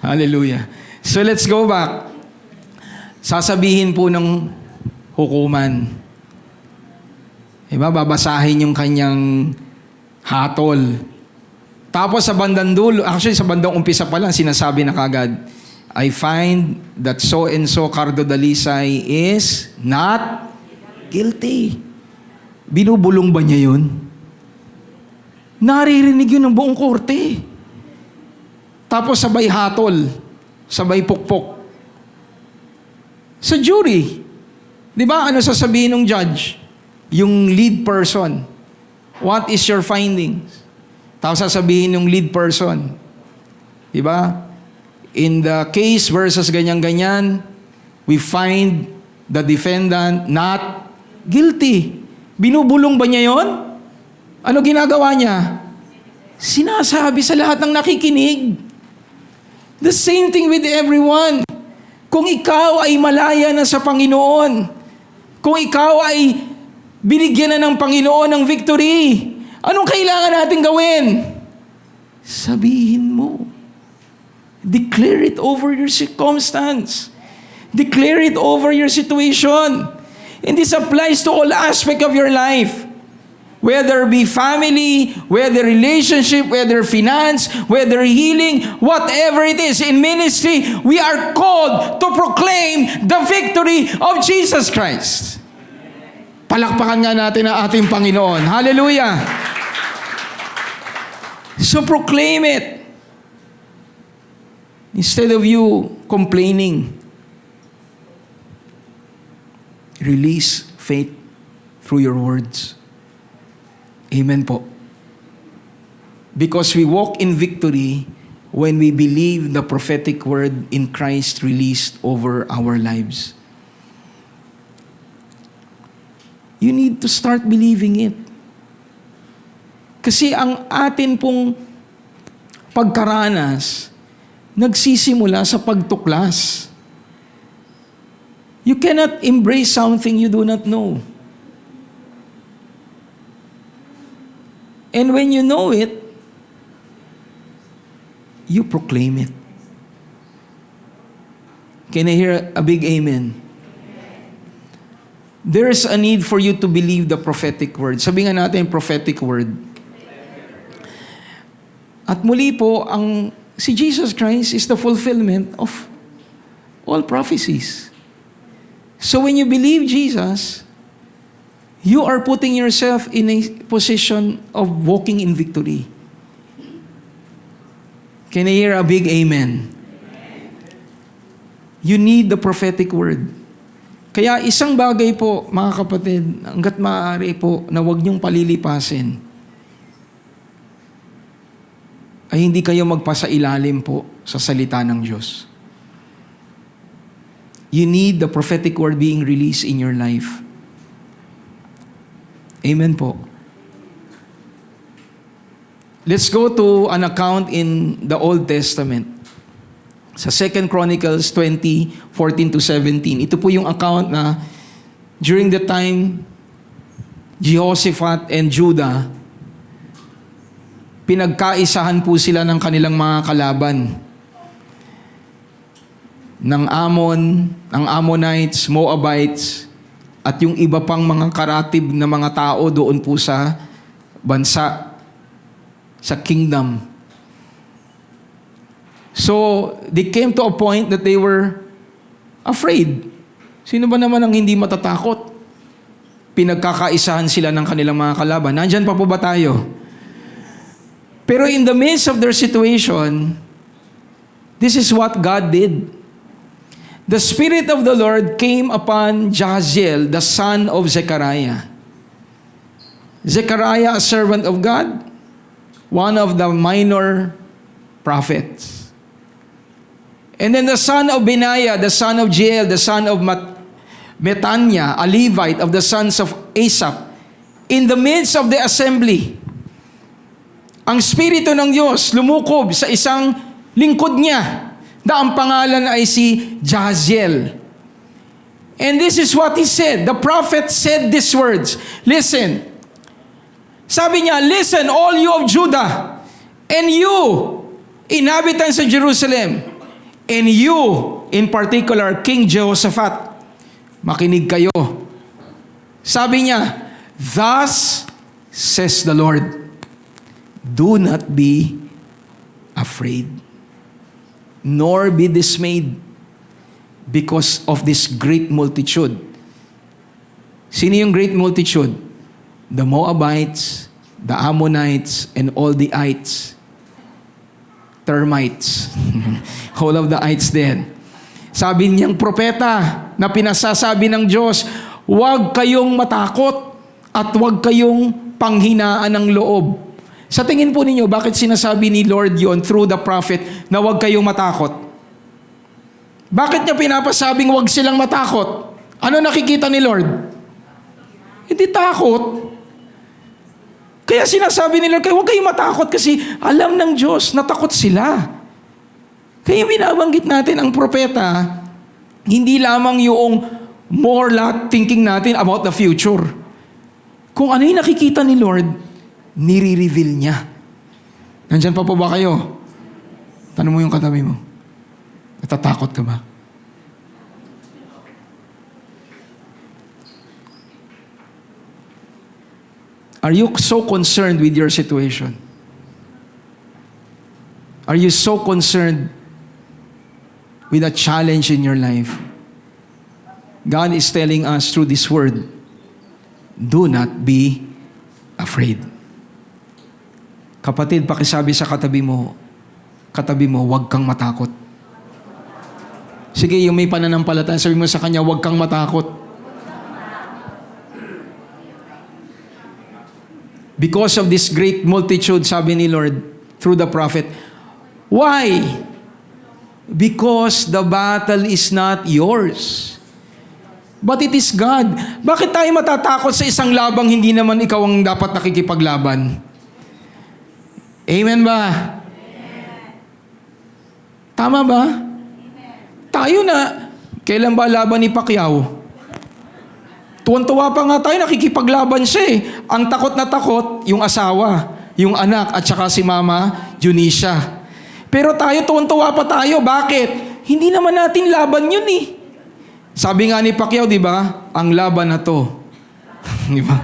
Speaker 1: Hallelujah. So let's go back. Sasabihin po ng hukuman. Diba? Babasahin yung kanyang hatol. Tapos sa bandang dulo, actually sa bandang umpisa pa lang, sinasabi na kagad, I find that so and so Cardo Dalisay is not guilty. Binubulong ba niya yun? Naririnig yun ng buong korte. Tapos sabay hatol, sabay pukpok. Sa jury, di ba ano sasabihin ng judge? yung lead person. What is your findings? Tapos sasabihin yung lead person. Diba? In the case versus ganyan-ganyan, we find the defendant not guilty. Binubulong ba niya yon? Ano ginagawa niya? Sinasabi sa lahat ng nakikinig. The same thing with everyone. Kung ikaw ay malaya na sa Panginoon, kung ikaw ay binigyan na ng Panginoon ng victory, anong kailangan natin gawin? Sabihin mo. Declare it over your circumstance. Declare it over your situation. And this applies to all aspects of your life. Whether be family, whether relationship, whether finance, whether healing, whatever it is in ministry, we are called to proclaim the victory of Jesus Christ. Palakpakan nga natin ang ating Panginoon. Hallelujah! So proclaim it. Instead of you complaining, release faith through your words. Amen po. Because we walk in victory when we believe the prophetic word in Christ released over our lives. You need to start believing it. Kasi ang atin pong pagkaranas, nagsisimula sa pagtuklas. You cannot embrace something you do not know. And when you know it, you proclaim it. Can I hear a big amen? There is a need for you to believe the prophetic word. Sabihin nga natin prophetic word. At muli po, si Jesus Christ is the fulfillment of all prophecies. So when you believe Jesus, you are putting yourself in a position of walking in victory. Can I hear a big amen? You need the prophetic word. Kaya isang bagay po, mga kapatid, hanggat maaari po na huwag niyong palilipasin, ay hindi kayo magpasailalim po sa salita ng Diyos. You need the prophetic word being released in your life. Amen po. Let's go to an account in the Old Testament. Sa 2 Chronicles 20:14-17. Ito po yung account na during the time Jehoshaphat and Judah, pinagkaisahan po sila ng kanilang mga kalaban. Ng ang Ammonites, Moabites, at yung iba pang mga karatib na mga tao doon po sa bansa, sa kingdom. So, they came to a point that they were afraid. Sino ba naman ang hindi matatakot? Pinagkakaisahan sila ng kanilang mga kalaban. Nandyan pa po ba tayo? Pero in the midst of their situation, this is what God did. The Spirit of the Lord came upon Jahaziel, the son of Zechariah. Zechariah, a servant of God, one of the minor prophets. And then the son of Benaiah, the son of Jeiel, the son of Metaniah, a Levite of the sons of Asaph, in the midst of the assembly, ang Espiritu ng Diyos lumukob sa isang lingkod niya na ang pangalan ay si Jahaziel. And this is what he said. The prophet said these words. Listen. Sabi niya, listen, all you of Judah, and you, inhabitants of Jerusalem, and you, in particular, King Jehoshaphat, makinig kayo. Sabi niya, thus says the Lord, do not be afraid, nor be dismayed because of this great multitude. Sino yung great multitude? The Moabites, the Ammonites, and all the ites. Termites. All of the ites din. Sabi niyang propeta na pinasasabi ng Diyos, huwag kayong matakot. at huwag kayong panghinaan ng loob. Sa tingin po ninyo, bakit sinasabi ni Lord yon through the prophet na huwag kayong matakot? Bakit niya pinapasabing huwag silang matakot? Ano nakikita ni Lord? Hindi takot. Kaya sinasabi nila, huwag kayong matakot kasi alam ng Diyos na takot sila. Kaya binabanggit natin ang propeta, hindi lamang yung more thinking natin about the future. Kung ano yung nakikita ni Lord, nire-reveal niya. Nandyan pa po ba kayo? Tanong mo yung katabi mo. Natatakot ka ba? Are you so concerned with your situation? Are you so concerned with a challenge in your life? God is telling us through this word, do not be afraid. Kapatid, pakisabi sa katabi mo, huwag kang matakot. Sige, yung may pananampalataya, sabi mo sa kanya, huwag kang matakot. Because of this great multitude, sabi ni Lord, through the prophet, why? Because the battle is not yours, but it is God. Bakit tayo matatakot sa isang labang hindi naman ikaw ang dapat nakikipaglaban? Amen ba? Tama ba? Tayo na, kailan ba laban ni Pacquiao? Tuwan-tuwa pa nga tayo, nakikipaglaban siya eh. Ang takot na takot, yung asawa, yung anak, at saka si Mama Junisha. Pero tayo, tuwan-tuwa pa tayo. Bakit? Hindi naman natin laban yun eh. Sabi nga ni Pacquiao, di ba? Ang laban na to. Di ba?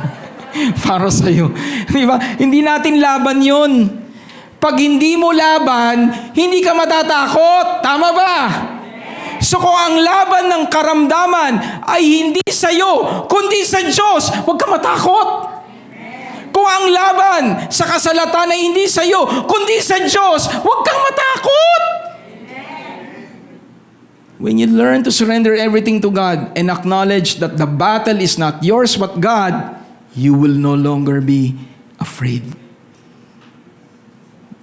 Speaker 1: Para sa'yo. Di ba? Hindi natin laban yun. Pag hindi mo laban, hindi ka matatakot. Tama ba? So kung ang laban ng karamdaman ay hindi sa iyo, kundi sa Diyos, huwag ka matakot. Kung ang laban sa kasalatan ay hindi sa iyo, kundi sa Diyos, huwag kang matakot. When you learn to surrender everything to God and acknowledge that the battle is not yours but God, you will no longer be afraid.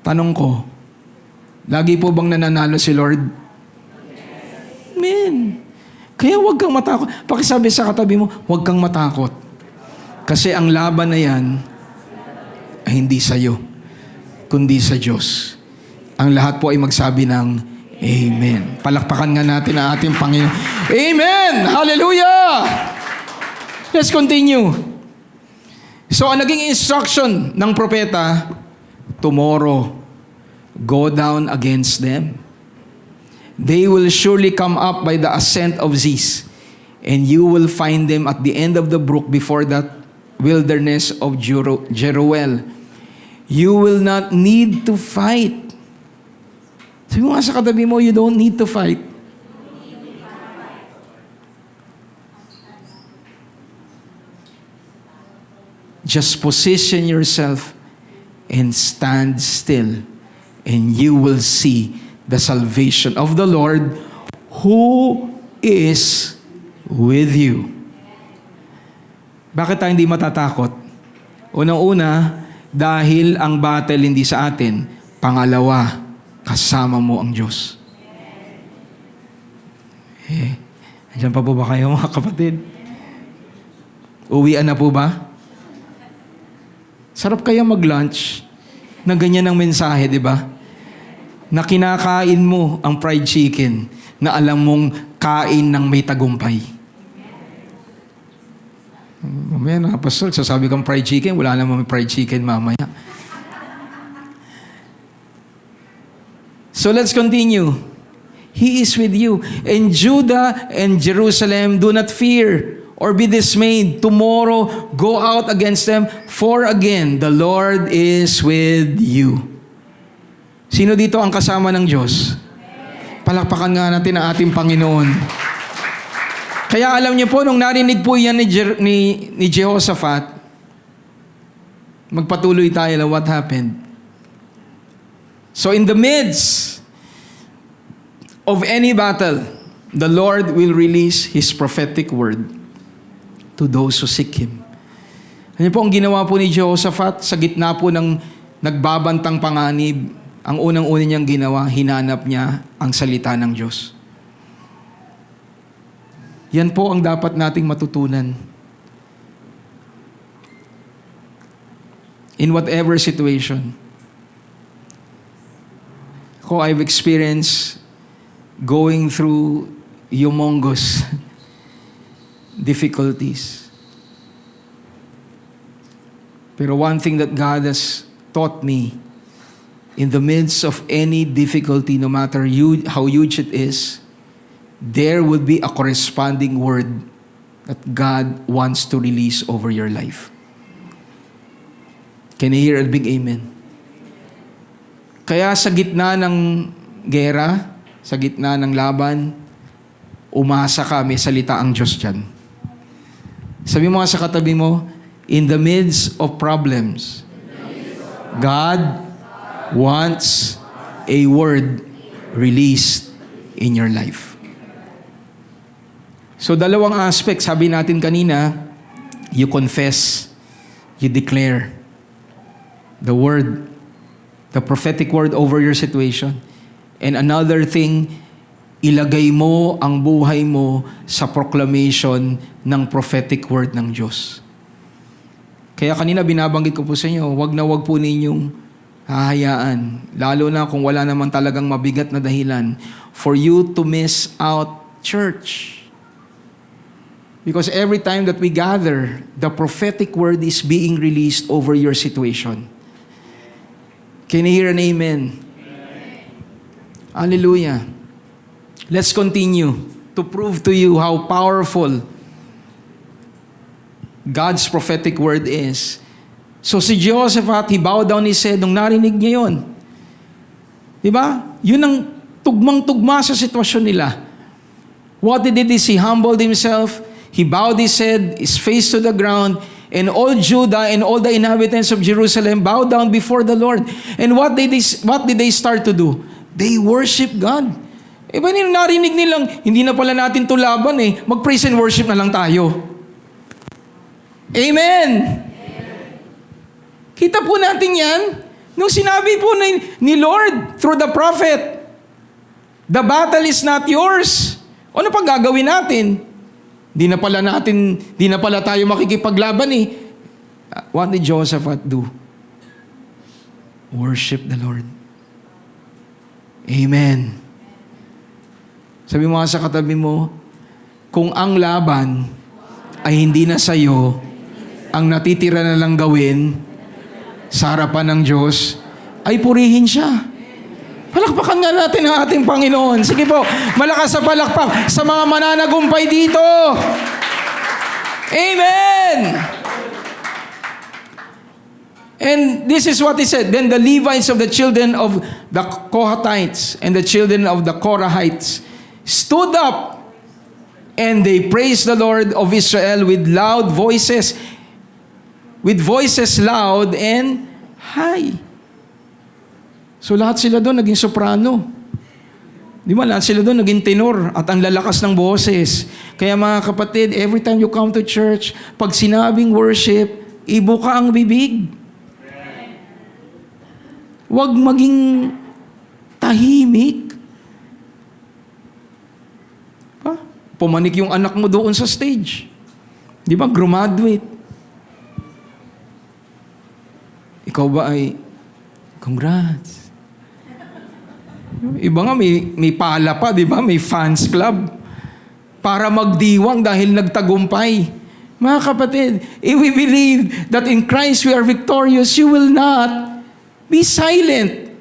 Speaker 1: Tanong ko, lagi po bang nananalo si Lord? Amen. Kaya huwag kang matakot. Pakisabi sa katabi mo, huwag kang matakot. Kasi ang laban na yan ay hindi sa iyo, kundi sa Diyos. Ang lahat po ay magsabi ng Amen. Palakpakan nga natin ang ating Panginoon. Amen! Hallelujah! Let's continue. So, ang naging instruction ng propeta, tomorrow, go down against them. They will surely come up by the ascent of Ziz, and you will find them at the end of the brook before that wilderness of Jeruel. You will not need to fight. Sabi mo nga sa katabi mo, you don't need to fight. Just position yourself and stand still, and you will see the salvation of the Lord who is with you. Bakit tayo hindi matatakot? Unang-una, dahil ang battle hindi sa atin. Pangalawa, kasama mo ang Diyos. Andiyan pa po ba kayo mga kapatid? Uwian na po ba? Sarap kaya mag-lunch na ganyan ang mensahe, di ba? Na kinakain mo ang fried chicken na alam mong kain ng may tagumpay. Mamaya na, Pastor, sasabi kang fried chicken, wala namang fried chicken mamaya. So let's continue. He is with you. And Judah and Jerusalem, do not fear or be dismayed. Tomorrow, go out against them, for again, the Lord is with you. Sino dito ang kasama ng Diyos? Palakpakan nga natin ang ating Panginoon. Kaya alam niyo po, nung narinig po yan ni Jehoshaphat, magpatuloy tayo na what happened. So in the midst of any battle, the Lord will release His prophetic word to those who seek Him. Ano po ang ginawa po ni Jehoshaphat sa gitna po ng nagbabantang panganib? Ang unang-una niyang ginawa, hinanap niya ang salita ng Diyos. Yan po ang dapat nating matutunan. In whatever situation. I've experienced going through humongous difficulties. Pero one thing that God has taught me, in the midst of any difficulty, no matter how huge it is, there will be a corresponding word that God wants to release over your life. Can you hear a big amen? Kaya sa gitna ng gera, sa gitna ng laban, umasa ka, may salita ang Diyos dyan. Sabi mo nga sa katabi mo, in the midst of problems, God wants a word released in your life. So dalawang aspect, sabi natin kanina, you confess, you declare the word, the prophetic word over your situation. And another thing, ilagay mo ang buhay mo sa proclamation ng prophetic word ng Diyos. Kaya kanina binabanggit ko po sa inyo, wag na wag po ninyong hahayaan, lalo na kung wala naman talagang mabigat na dahilan, for you to miss out church. Because every time that we gather, the prophetic word is being released over your situation. Can you hear an amen? Hallelujah. Let's continue to prove to you how powerful God's prophetic word is. So si Jehoshaphat, he bowed down his head nung narinig niya yun. Diba? Yun ang tugmang-tugma sa sitwasyon nila. What he did is he humbled himself, he bowed his head, his face to the ground, and all Judah and all the inhabitants of Jerusalem bowed down before the Lord. And what did they start to do? They worship God. Iba nila narinig nilang, hindi na pala natin to laban eh. Mag-praise and worship na lang tayo. Amen! Kita po natin yan. Nung sinabi po ni Lord through the prophet, the battle is not yours. Ano pang gagawin natin? Di na pala tayo makikipaglaban eh. What did Jehoshaphat do? Worship the Lord. Amen. Sabi mo nga sa katabi mo, kung ang laban ay hindi na sa'yo, ang natitira na lang gawin sa harapan ng Diyos, ay purihin siya. Palakpakan nga natin ang ating Panginoon. Sige po, malakas sa palakpak sa mga mananagumpay dito. Amen! And this is what he said. Then the Levites of the children of the Kohathites and the children of the Korahites stood up and they praised the Lord of Israel with loud voices, loud and high. So lahat sila doon naging soprano. Di ba? Lahat sila doon naging tenor at ang lalakas ng boses. Kaya mga kapatid, every time you come to church, pag sinabing worship, ibuka ang bibig. Huwag maging tahimik. Pa? Pumanik yung anak mo doon sa stage. Di ba? Graduate. Ikaw ba ay, congrats. Iba nga may pala pa, di ba? May fans club para magdiwang dahil nagtagumpay. Mga kapatid, if we believe that in Christ we are victorious, you will not be silent.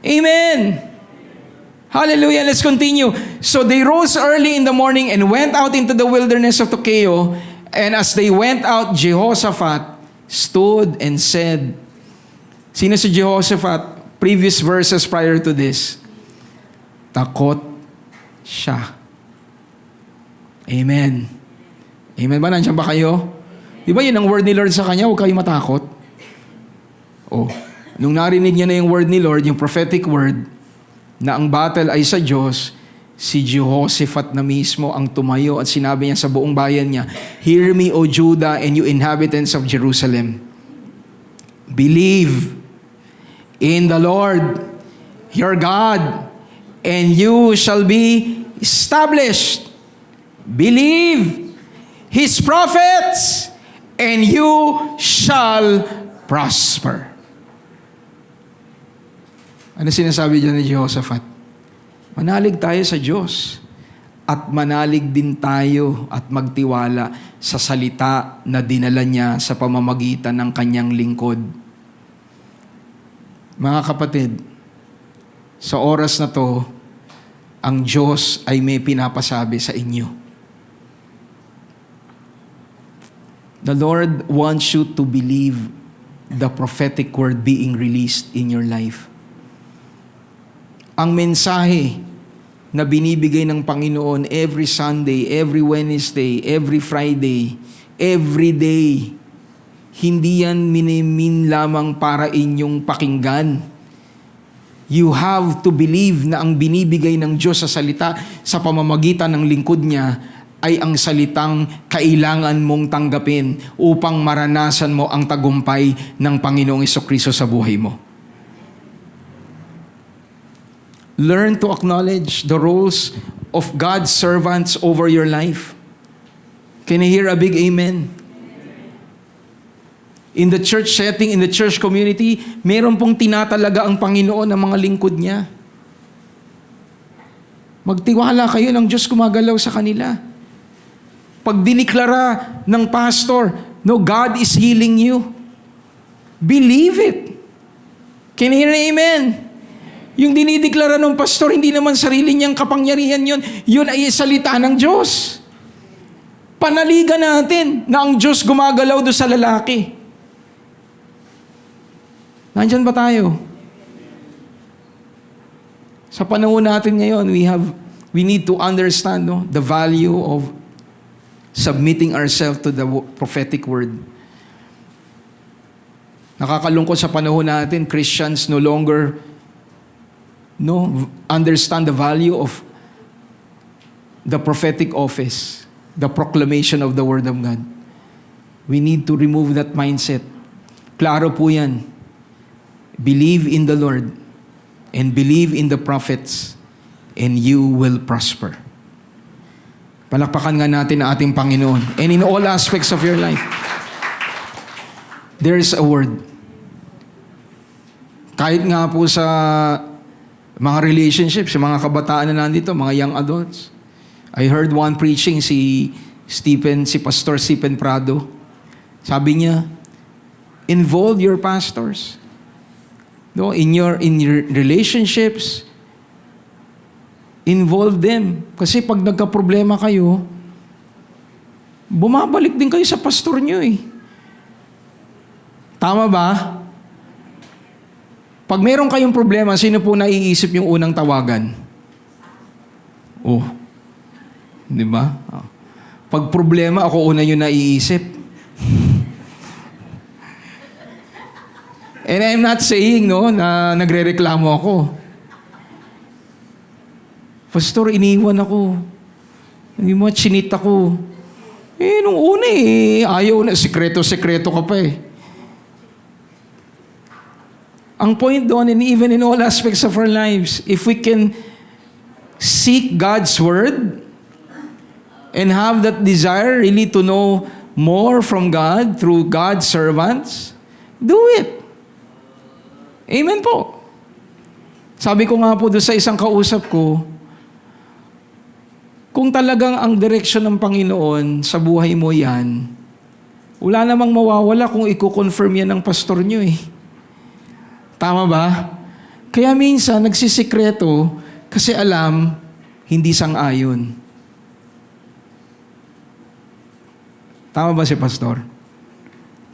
Speaker 1: Amen. Hallelujah. Let's continue. So they rose early in the morning and went out into the wilderness of Tekoa. And as they went out, Jehoshaphat stood and said, sino si Jehoshaphat? Previous verses prior to this, takot siya. Amen. Amen ba? Nandiyan ba kayo? Di ba yun ang word ni Lord sa kanya? Huwag kayo matakot. Oh, nung narinig niya na yung word ni Lord, yung prophetic word, na ang battle ay sa Diyos, Si Jehoshaphat na mismo ang tumayo at sinabi niya sa buong bayan niya, "Hear me, O Judah, and you inhabitants of Jerusalem. Believe in the Lord your God, and you shall be established. Believe His prophets, and you shall prosper." Ano sinasabi dyan ni Jehoshaphat? Manalig tayo sa Diyos at manalig din tayo at magtiwala sa salita na dinala niya sa pamamagitan ng kanyang lingkod. Mga kapatid, sa oras na to, ang Diyos ay may pinapasabi sa inyo. The Lord wants you to believe the prophetic word being released in your life. Ang mensahe na binibigay ng Panginoon every Sunday, every Wednesday, every Friday, every day, hindi yan minimin lamang para inyong pakinggan. You have to believe na ang binibigay ng Diyos sa salita sa pamamagitan ng lingkod niya ay ang salitang kailangan mong tanggapin upang maranasan mo ang tagumpay ng Panginoong Jesucristo sa buhay mo. Learn to acknowledge the roles of God's servants over your life. Can I hear a big amen? In the church setting, in the church community, meron pong tinatalaga ang Panginoon ng mga lingkod niya. Magtiwala kayo ng Diyos gumagalaw sa kanila. Pag diniklara ng pastor, no, God is healing you. Believe it. Can you hear an amen? Yung dinideklara ng pastor, hindi naman sarili niyang kapangyarihan yun. Yun ay salita ng Diyos. Panaligan natin na ang Diyos gumagalaw doon sa lalaki. Nandyan ba tayo? Sa panahon natin ngayon, we need to understand the value of submitting ourselves to the prophetic word. Nakakalungkot sa panahon natin, Christians no longer understand the value of the prophetic office, the proclamation of the Word of God. We need to remove that mindset. Klaro po yan. Believe in the Lord and believe in the prophets and you will prosper. Palakpakan nga natin ang ating Panginoon. And in all aspects of your life, there is a word. Kahit nga po sa mga relationships, sa mga kabataan na nandito, mga young adults. I heard one preaching, si Pastor Stephen Prado. Sabi niya, involve your pastors. No, in your relationships, involve them. Kasi pag nagka-problema kayo, bumabalik din kayo sa pastor niyo eh. Tama ba? Pag meron kayong problema, sino po naiisip yung unang tawagan? Oh. Di ba? Pag problema, ako una yung naiisip. And I'm not saying, na nagrereklamo ako. Pastor, iniwan ako. Hindi mo, chinit ako. Nung una ayaw na, sekreto-sekreto ka pa eh. Ang point doon, and even in all aspects of our lives, if we can seek God's Word and have that desire really to know more from God through God's servants, do it. Amen po. Sabi ko nga po doon sa isang kausap ko, kung talagang ang direksyon ng Panginoon sa buhay mo yan, wala namang mawawala kung i-confirm yan ng pastor nyo eh. Tama ba? Kaya minsan, nagsisikreto kasi alam, hindi sang-ayon. Tama ba si pastor?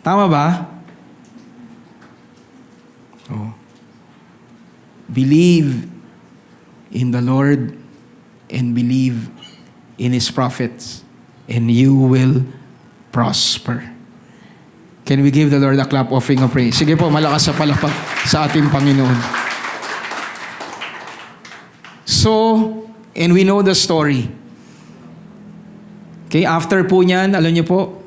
Speaker 1: Tama ba? Oh. Believe in the Lord and believe in His prophets and you will prosper. Can we give the Lord a clap offering of praise? Sige po, malakas sa palakpak sa ating Panginoon. So, And we know the story. Okay, after po niyan, alam niyo po,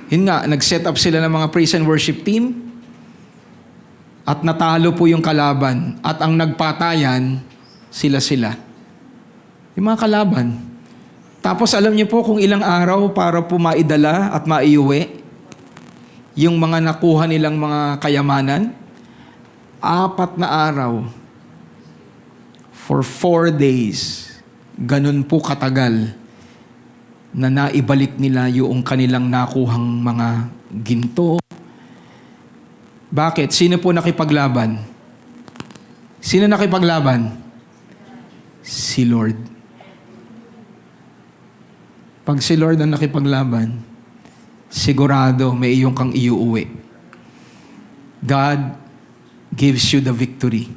Speaker 1: yun nga, nag-set up sila ng mga praise and worship team at natalo po yung kalaban. At ang nagpatayan, sila-sila. Yung mga kalaban. Tapos alam niyo po kung ilang araw para po maidala at maiuwi yung mga nakuha nilang mga kayamanan? 4 na araw. For 4 days. Ganun po katagal na naibalik nila yung kanilang nakuhang mga ginto. Bakit? Sino po nakipaglaban? Sino nakipaglaban? Si Lord. Pag si Lord ang nakipaglaban, sigurado may iyong kang iuuwi. God gives you the victory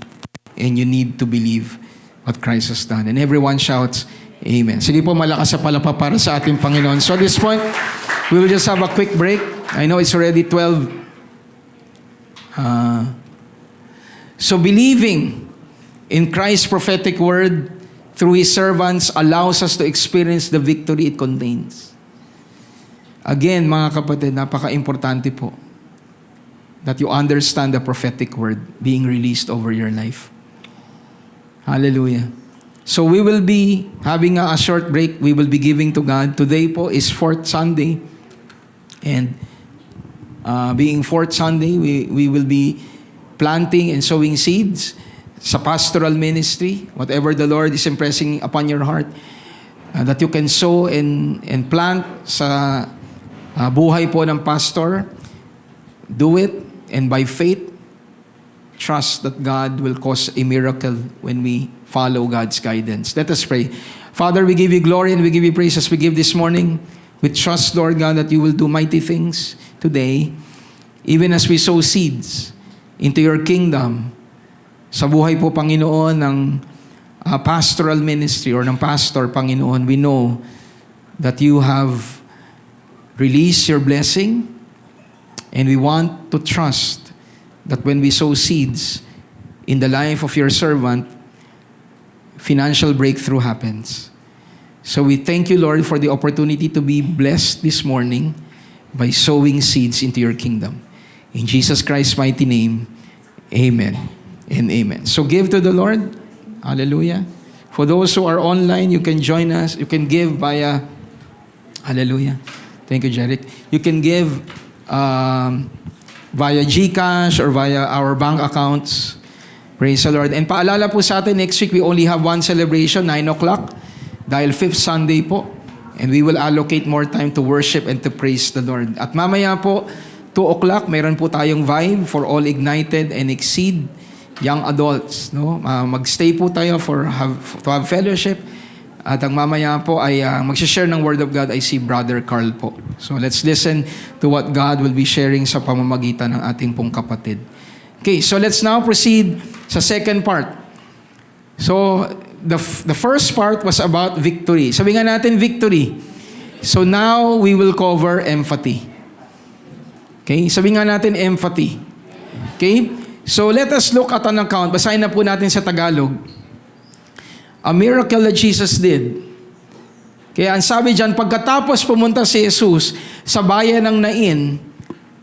Speaker 1: and you need to believe what Christ has done. And everyone shouts, Amen. Sige po, malakas sa palapa para sa ating Panginoon. So at this point, we will just have a quick break. I know it's already 12. So believing in Christ's prophetic word through His servants allows us to experience the victory it contains. Again, mga kapatid, napaka-importante po that you understand the prophetic word being released over your life. Hallelujah. So we will be having a short break. We will be giving to God. Today po is 4th Sunday. And being 4th Sunday, we will be planting and sowing seeds sa pastoral ministry. Whatever the Lord is impressing upon your heart, that you can sow and plant sa buhay po ng pastor. Do it, and by faith, trust that God will cause a miracle when we follow God's guidance. Let us pray. Father, we give you glory and we give you praise as we give this morning. We trust, Lord God, that you will do mighty things today, even as we sow seeds into your kingdom. Sa buhay po, Panginoon, ng pastoral ministry or ng pastor, Panginoon, we know that you have released your blessing, and we want to trust that when we sow seeds in the life of your servant, financial breakthrough happens. So we thank you, Lord, for the opportunity to be blessed this morning by sowing seeds into your kingdom. In Jesus Christ's mighty name, amen and amen. So give to the Lord. Hallelujah. For those who are online, you can join us. You can give via, hallelujah. Thank you, Jeric. You can give via GCash or via our bank accounts. Praise the Lord. And paalala po sa atin, next week we only have one celebration, 9 o'clock, dahil 5th Sunday po. And we will allocate more time to worship and to praise the Lord. At mamaya po, 2 o'clock, mayroon po tayong vibe for all ignited and exceed young adults. No? Mag-stay po tayo to have fellowship. At ang mamaya po ay mag-share ng Word of God ay si Brother Carl po. So let's listen to what God will be sharing sa pamamagitan ng ating pong kapatid. Okay, so let's now proceed sa second part. So the first part was about victory. Sabi nga natin victory. So now we will cover empathy. Okay, sabi nga natin empathy. Okay, so let us look at an account. Basahin na po natin sa Tagalog. A miracle that Jesus did. Kaya ang sabi dyan, pagkatapos pumunta si Jesus sa bayan ng Nain,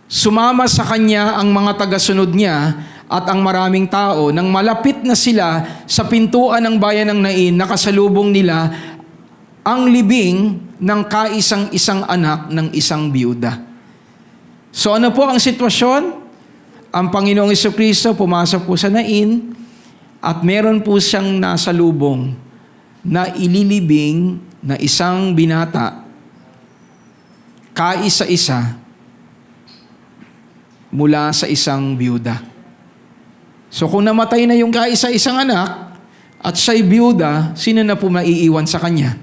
Speaker 1: sumama sa kanya ang mga tagasunod niya at ang maraming tao. Nang malapit na sila sa pintuan ng bayan ng Nain, nakasalubong nila ang libing ng kaisang-isang anak ng isang biyuda. So ano po ang sitwasyon? Ang Panginoong Jesucristo pumasok po sa Nain at meron po siyang nasalubong na ililibing na isang binata kaisa-isa mula sa isang biyuda. So kung namatay na yung kaisa-isang anak at siya'y biyuda, sino na po maiiwan sa kanya?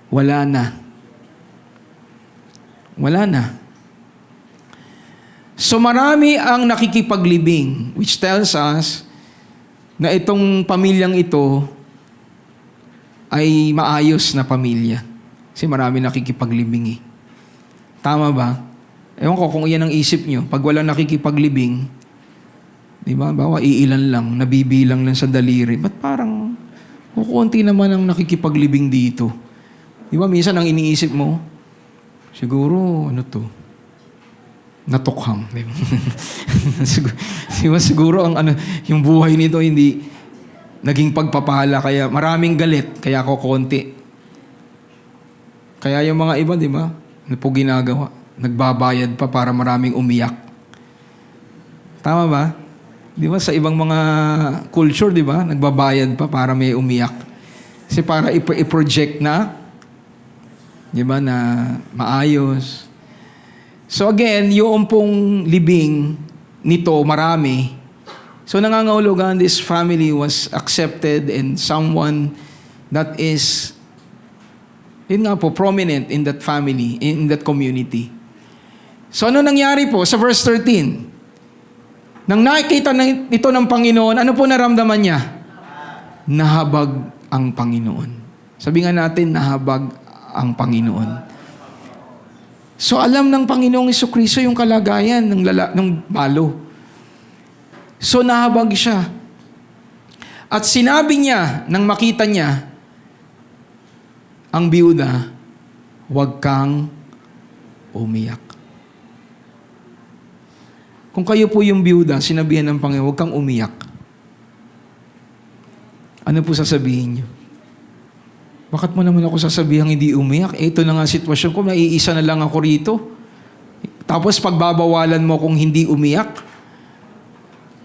Speaker 1: Wala na. Wala na. So marami ang nakikipaglibing, which tells us na itong pamilyang ito ay maayos na pamilya. Kasi marami nakikipaglibing eh. Tama ba? Ewan ko kung iyan ang isip nyo. Pag walang nakikipaglibing, di ba? Bawa iilan lang, nabibilang lang sa daliri. Ba't parang Kukunti naman ang nakikipaglibing dito. Di ba, minsan ang iniisip mo, siguro, ano to? Natukhang. Di ba? Siguro ang yung buhay nito hindi naging pagpapala, kaya maraming galit, kaya ako konti. Kaya yung mga iba, di ba? Ano po ginagawa? Nagbabayad pa para maraming umiyak. Tama ba? Di ba sa ibang mga culture, di ba? Nagbabayad pa para may umiyak. Kasi para i-project na, di ba, na maayos. So again, yung pong libing nito, marami. So nangangahulugan, this family was accepted and someone that is, yun nga po, prominent in that family, in that community. So ano nangyari po sa verse 13? Nang nakikita ito ng Panginoon, ano po naramdaman niya? Nahabag ang Panginoon. Sabi nga natin, nahabag ang Panginoon. So alam ng Panginoong Jesucristo yung kalagayan ng balo. So nahabag siya. At sinabi niya, nang makita niya, ang biyuda, huwag kang umiyak. Kung kayo po yung biyuda, sinabihan ng Panginoon, huwag kang umiyak. Ano po sasabihin niyo? Bakit mo naman ako sasabihan hindi umiyak? Ito na nga sitwasyon ko, naiisa na lang ako rito. Tapos pagbabawalan mo kung hindi umiyak?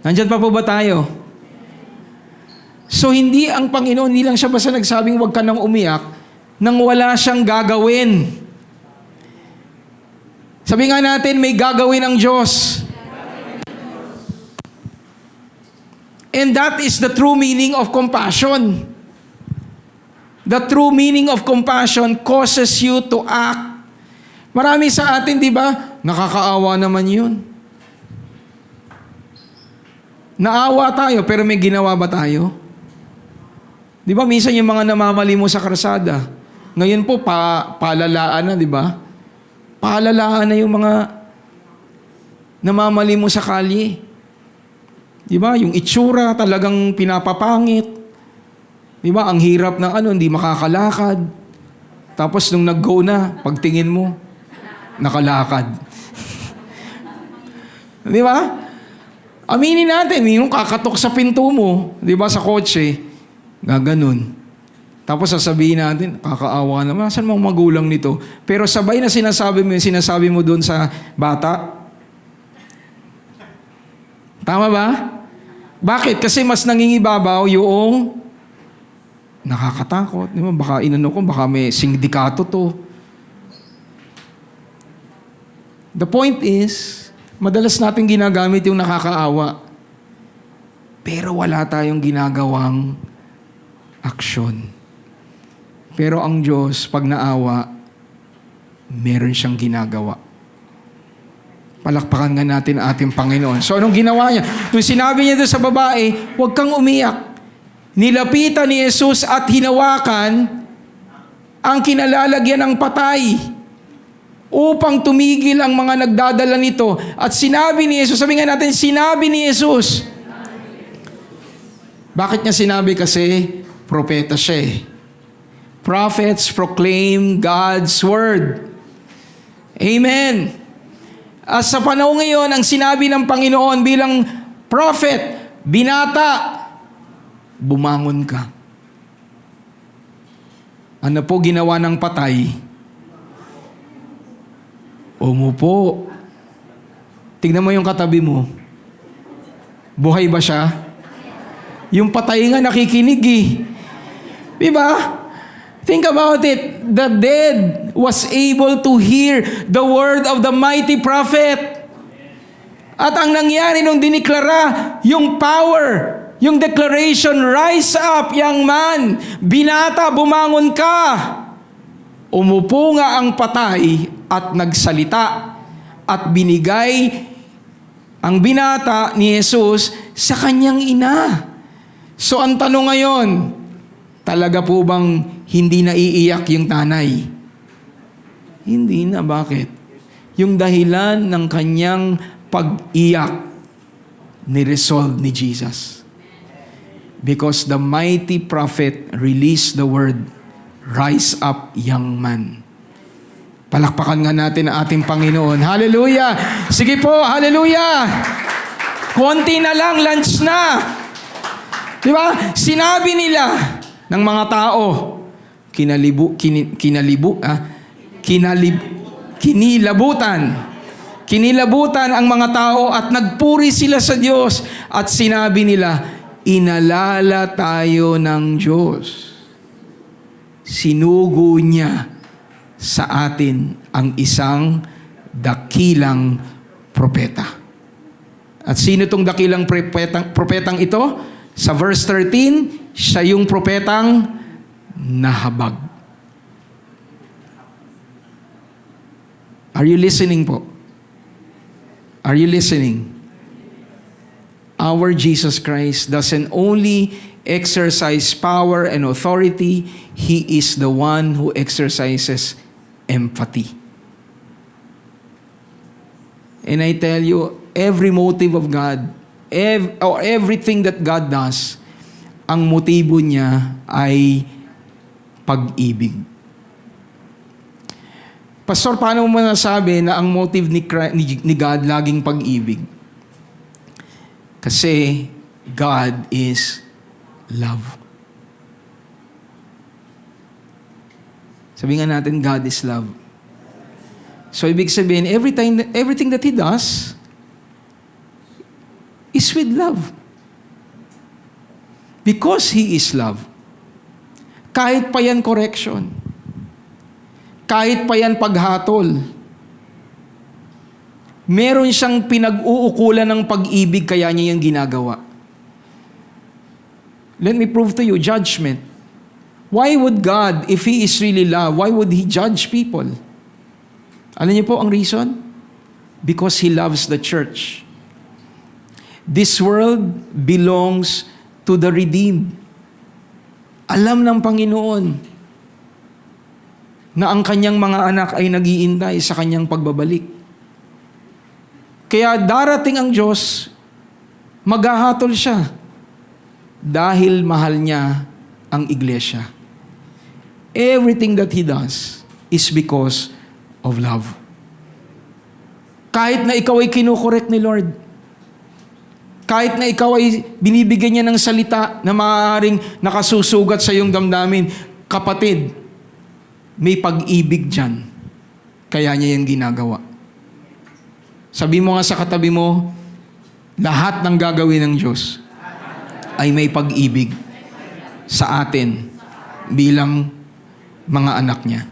Speaker 1: Nandyan pa po ba tayo? So hindi ang Panginoon, hindi lang siya basta nagsabing huwag ka nang umiyak, nang wala siyang gagawin. Sabi nga natin, may gagawin ang Diyos. And that is the true meaning of compassion. The true meaning of compassion causes you to act. Marami sa atin, di ba? Nakakaawa naman yun. Naawa tayo, pero may ginawa ba tayo? Di ba, minsan yung mga namamali mo sa karsada, ngayon po, palalaan na, di ba? Palalaan na yung mga namamali mo sa kalye. Di ba? Yung itsura talagang pinapapangit. Di ba? Ang hirap ng hindi makakalakad. Tapos nung nag-go na, pagtingin mo, nakalakad. Di ba? Aminin natin, yung kakatok sa pinto mo, di ba, sa kotse, gaganon. Tapos sasabihin natin, kakaawa naman, saan mga magulang nito? Pero sabay na sinasabi mo doon sa bata. Tama ba? Bakit? Kasi mas nangingibabaw yung nakakatakot. Di ba? Baka baka may sindikato to. The point is, madalas natin ginagamit yung nakakaawa. Pero wala tayong ginagawang aksyon. Pero ang Diyos, pag naawa, meron siyang ginagawa. Palakpakan nga natin ang ating Panginoon. So anong ginawa niya? Nung sinabi niya doon sa babae, huwag kang umiyak. Nilapitan ni Jesus at hinawakan ang kinalalagyan ng patay upang tumigil ang mga nagdadala nito. At sinabi ni Jesus, sabi nga natin, sinabi ni Jesus. Bakit niya sinabi? Kasi propeta siya eh. Prophets proclaim God's word. Amen. At sa panahon ngayon, ang sinabi ng Panginoon bilang prophet, binata, bumangon ka. Ano po ginawa ng patay? Umupo. Tignan mo yung katabi mo. Buhay ba siya? Yung patay nga nakikinig eh. Diba? Think about it. The dead was able to hear the word of the mighty prophet. At ang nangyari nung diniklara, yung power, yung declaration, rise up, young man, binata, bumangon ka. Umupo nga ang patay at nagsalita at binigay ang binata ni Jesus sa kanyang ina. So ang tanong ngayon, talaga po bang hindi na iiyak yung nanay? Hindi na. Bakit? Yung dahilan ng kanyang pag-iyak, ni-resolve ni Jesus. because the mighty prophet released the word, rise up, young man. Palakpakan nga natin ang ating Panginoon. Hallelujah! Sige po, hallelujah! Konti na lang, lunch na. Di ba? Sinabi nila ng mga tao, kinilabutan ang mga tao at nagpuri sila sa Diyos at sinabi nila, inalala tayo ng Diyos. Sinugo niya sa atin ang isang dakilang propeta. At sino itong dakilang propetang ito? Sa verse 13, siya yung propetang nahabag. Are you listening po? Are you listening? Our Jesus Christ doesn't only exercise power and authority, He is the one who exercises empathy. And I tell you, every motive of God, everything that God does, ang motibo niya ay pag-ibig. Pastor, paano mo nasabi na ang motive ni God laging pag-ibig? Kasi God is love. Sabihin nga natin, God is love. So, ibig sabihin, everything that He does is with love. Because He is love. Kahit pa yan correction. Kahit pa yan paghatol. Meron siyang pinag-uukulan ng pag-ibig kaya niya yung ginagawa. Let me prove to you, judgment. Why would God, if He is really love, why would He judge people? Alam niyo po ang reason? Because He loves the church. This world belongs to the redeemed. Alam ng Panginoon na ang kanyang mga anak ay nag-iintay sa kanyang pagbabalik. Kaya darating ang Diyos, maghahatol siya dahil mahal niya ang iglesia. Everything that He does is because of love. Kahit na ikaw ay kinukorek ni Lord, kahit na ikaw ay binibigyan niya ng salita na maaaring nakasusugat sa iyong damdamin, kapatid, may pag-ibig dyan. Kaya niya yung ginagawa. Sabi mo nga sa katabi mo, lahat ng gagawin ng Diyos ay may pag-ibig sa atin bilang mga anak niya.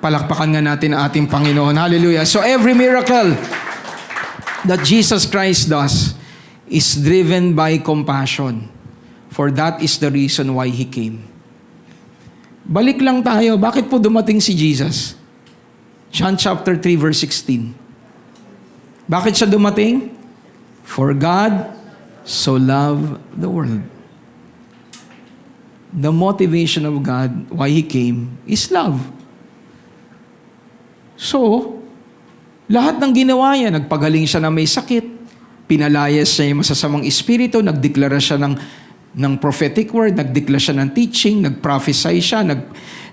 Speaker 1: Palakpakan nga natin ang ating Panginoon. Hallelujah. So every miracle that Jesus Christ does is driven by compassion. For that is the reason why He came. Balik lang tayo. Bakit po dumating si Jesus? John chapter 3 verse 16. Bakit siya dumating? For God so loved the world. The motivation of God, why He came, is love. So, lahat ng ginawa niya, nagpagaling siya na may sakit, pinalayas siya yung masasamang espiritu, nagdeklara siya ng prophetic word, nagdeklara siya ng teaching, nagprophesy siya,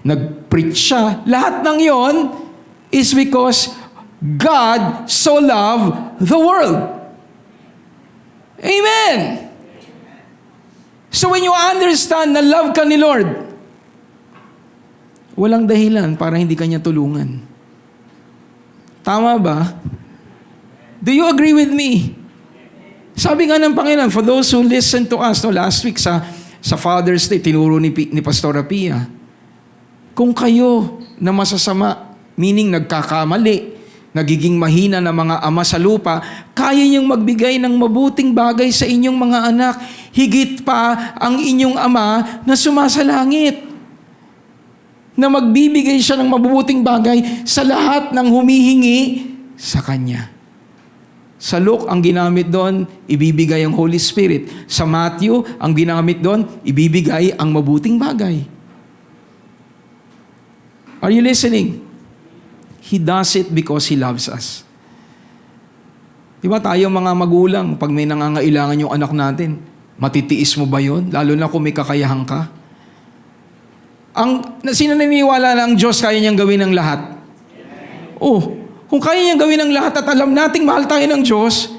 Speaker 1: nagpreach siya. Lahat ng yon is because God so loved the world. Amen! So when you understand na love ka ni Lord, walang dahilan para hindi ka niya tulungan. Tama ba? Do you agree with me? Sabi nga ng Panginoon, for those who listen to us, last week sa Father's Day, tinuro ni Pastora Pia, kung kayo na masasama, meaning nagkakamali, nagiging mahina na mga ama sa lupa, kaya niyong magbigay ng mabuting bagay sa inyong mga anak, higit pa ang inyong ama na sumasalangit. Na magbibigay siya ng mabubuting bagay sa lahat ng humihingi sa Kanya. Sa Luke, ang ginamit doon, ibibigay ang Holy Spirit. Sa Matthew, ang ginamit doon, ibibigay ang mabuting bagay. Are you listening? He does it because He loves us. Diba tayo mga magulang, pag may nangangailangan yung anak natin, Matitiis mo ba yun? Lalo na kung may kakayahan ka. Sino naniniwala na ang Diyos kaya niyang gawin ang lahat? Oh, kung kaya niyang gawin ang lahat at alam nating mahal tayo ng Diyos,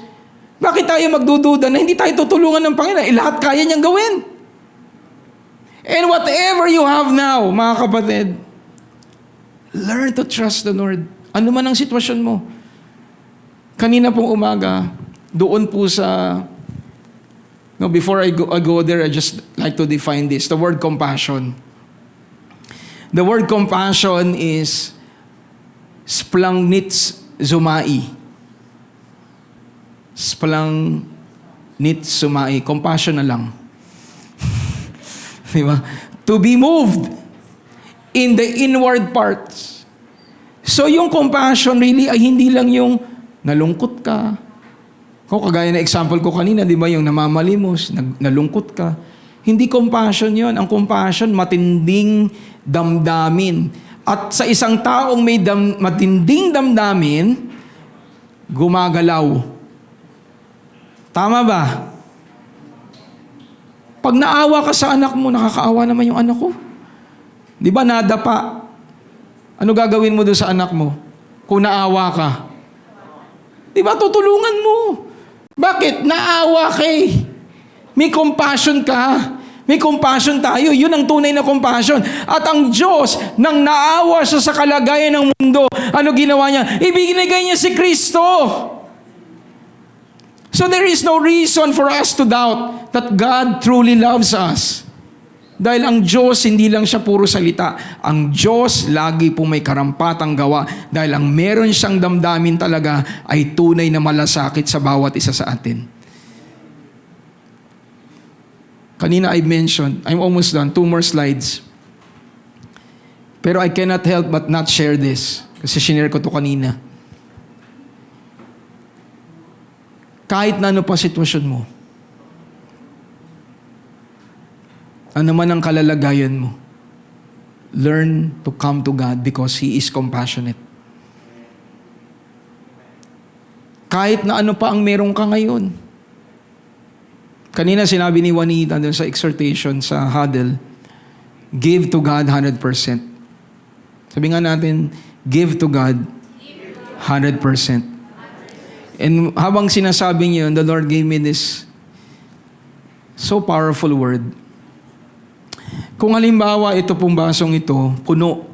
Speaker 1: bakit tayo magdududa na hindi tayo tutulungan ng Panginoon? Lahat kaya niyang gawin. And whatever you have now, mga kapatid, learn to trust the Lord. Ano man ang sitwasyon mo. Kanina pong umaga, doon po sa... No, before I go there, I just like to define this. The word compassion. The word compassion is splangnitz zumai. Splangnitz zumai. Compassion na lang. Diba? To be moved in the inward parts. So yung compassion really ay hindi lang yung nalungkot ka. Kung kagaya na example ko kanina, di ba, yung namamalimos, nalungkot ka. Hindi compassion yon. Ang compassion, matinding damdamin. At sa isang taong may matinding damdamin, gumagalaw. Tama ba? Pag naawa ka sa anak mo, nakakaawa naman yung anak ko. Di ba, nadapa? Ano gagawin mo doon sa anak mo? Kung naawa ka. Di ba, tutulungan mo. Bakit? Naawa kay. May compassion ka. May compassion tayo. Yun ang tunay na compassion. At ang Diyos, nang naawa siya sa kalagayan ng mundo, ano ginawa niya? Ibinigay niya si Kristo. So there is no reason for us to doubt that God truly loves us. Dahil ang Diyos, hindi lang siya puro salita. Ang Diyos, lagi pong may karampatang gawa. Dahil ang meron siyang damdamin talaga ay tunay na malasakit sa bawat isa sa atin. Kanina I mentioned, I'm almost done, 2 more slides. Pero I cannot help but not share this. Kasi shinare ko to kanina. Kahit na ano pa sitwasyon mo, ano man ang kalalagayan mo, learn to come to God because He is compassionate. Kahit na ano pa ang meron ka ngayon. Kanina sinabi ni Juanita dun sa exhortation sa huddle, give to God 100%. Sabi nga natin, give to God 100%. And habang sinasabi niyo, the Lord gave me this so powerful word. Kung halimbawa ito pong basong ito, puno,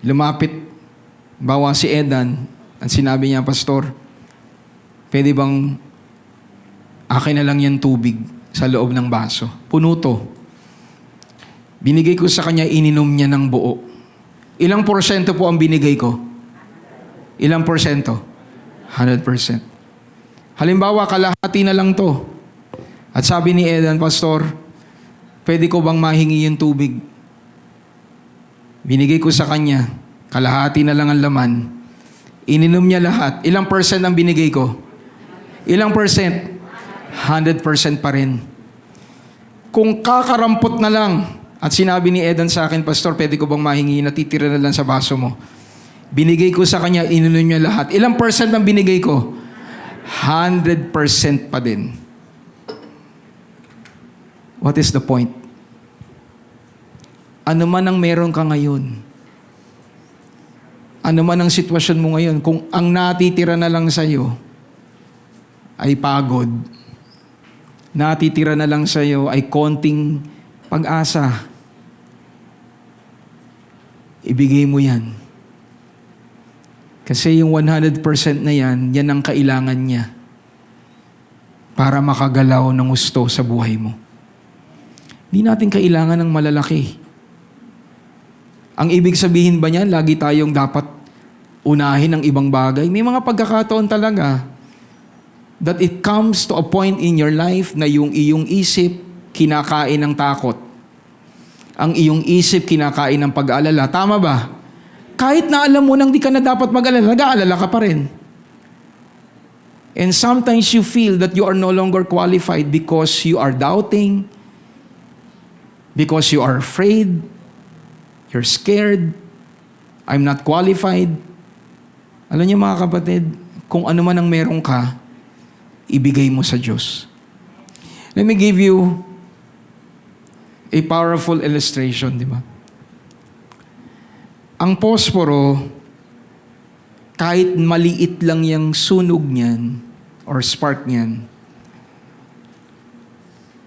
Speaker 1: lumapit, bawa si Edan, at sinabi niya, Pastor, pwede bang akin na lang yan tubig sa loob ng baso? Puno to. Binigay ko sa kanya, ininom niya ng buo. Ilang porsyento po ang binigay ko? Ilang porsyento? 100%. Halimbawa, kalahati na lang to. At sabi ni Edan, Pastor, pwede ko bang mahingi yung tubig? Binigay ko sa kanya, kalahati na lang ang laman. Ininom niya lahat. Ilang percent ang binigay ko? Ilang percent? 100% pa rin. Kung kakarampot na lang, at sinabi ni Edan sa akin, Pastor, pwede ko bang mahingi, natitira na lang sa baso mo? Binigay ko sa kanya, ininom niya lahat. Ilang percent ang binigay ko? 100% pa din. What is the point? Ano man ang meron ka ngayon, ano man ang sitwasyon mo ngayon, kung ang natitira na lang sa'yo ay pagod, natitira na lang sa'yo ay konting pag-asa, ibigay mo yan. Kasi yung 100% na yan, yan ang kailangan niya para makagalaw ng gusto sa buhay mo. Hindi natin kailangan ng malalaki. Ang ibig sabihin ba niyan, lagi tayong dapat unahin ang ibang bagay? May mga pagkakataon talaga that it comes to a point in your life na yung iyong isip kinakain ng takot. Ang iyong isip kinakain ng pag-aalala. Tama ba? Kahit na alam mo nang di ka na dapat mag-alala, nag-aalala ka pa rin. And sometimes you feel that you are no longer qualified because you are doubting, because you are afraid, you're scared, I'm not qualified. Alam niyo mga kapatid, kung ano man ang meron ka, ibigay mo sa Diyos. Let me give you a powerful illustration, di ba? Ang posporo, kahit maliit lang yung sunog niyan or spark niyan,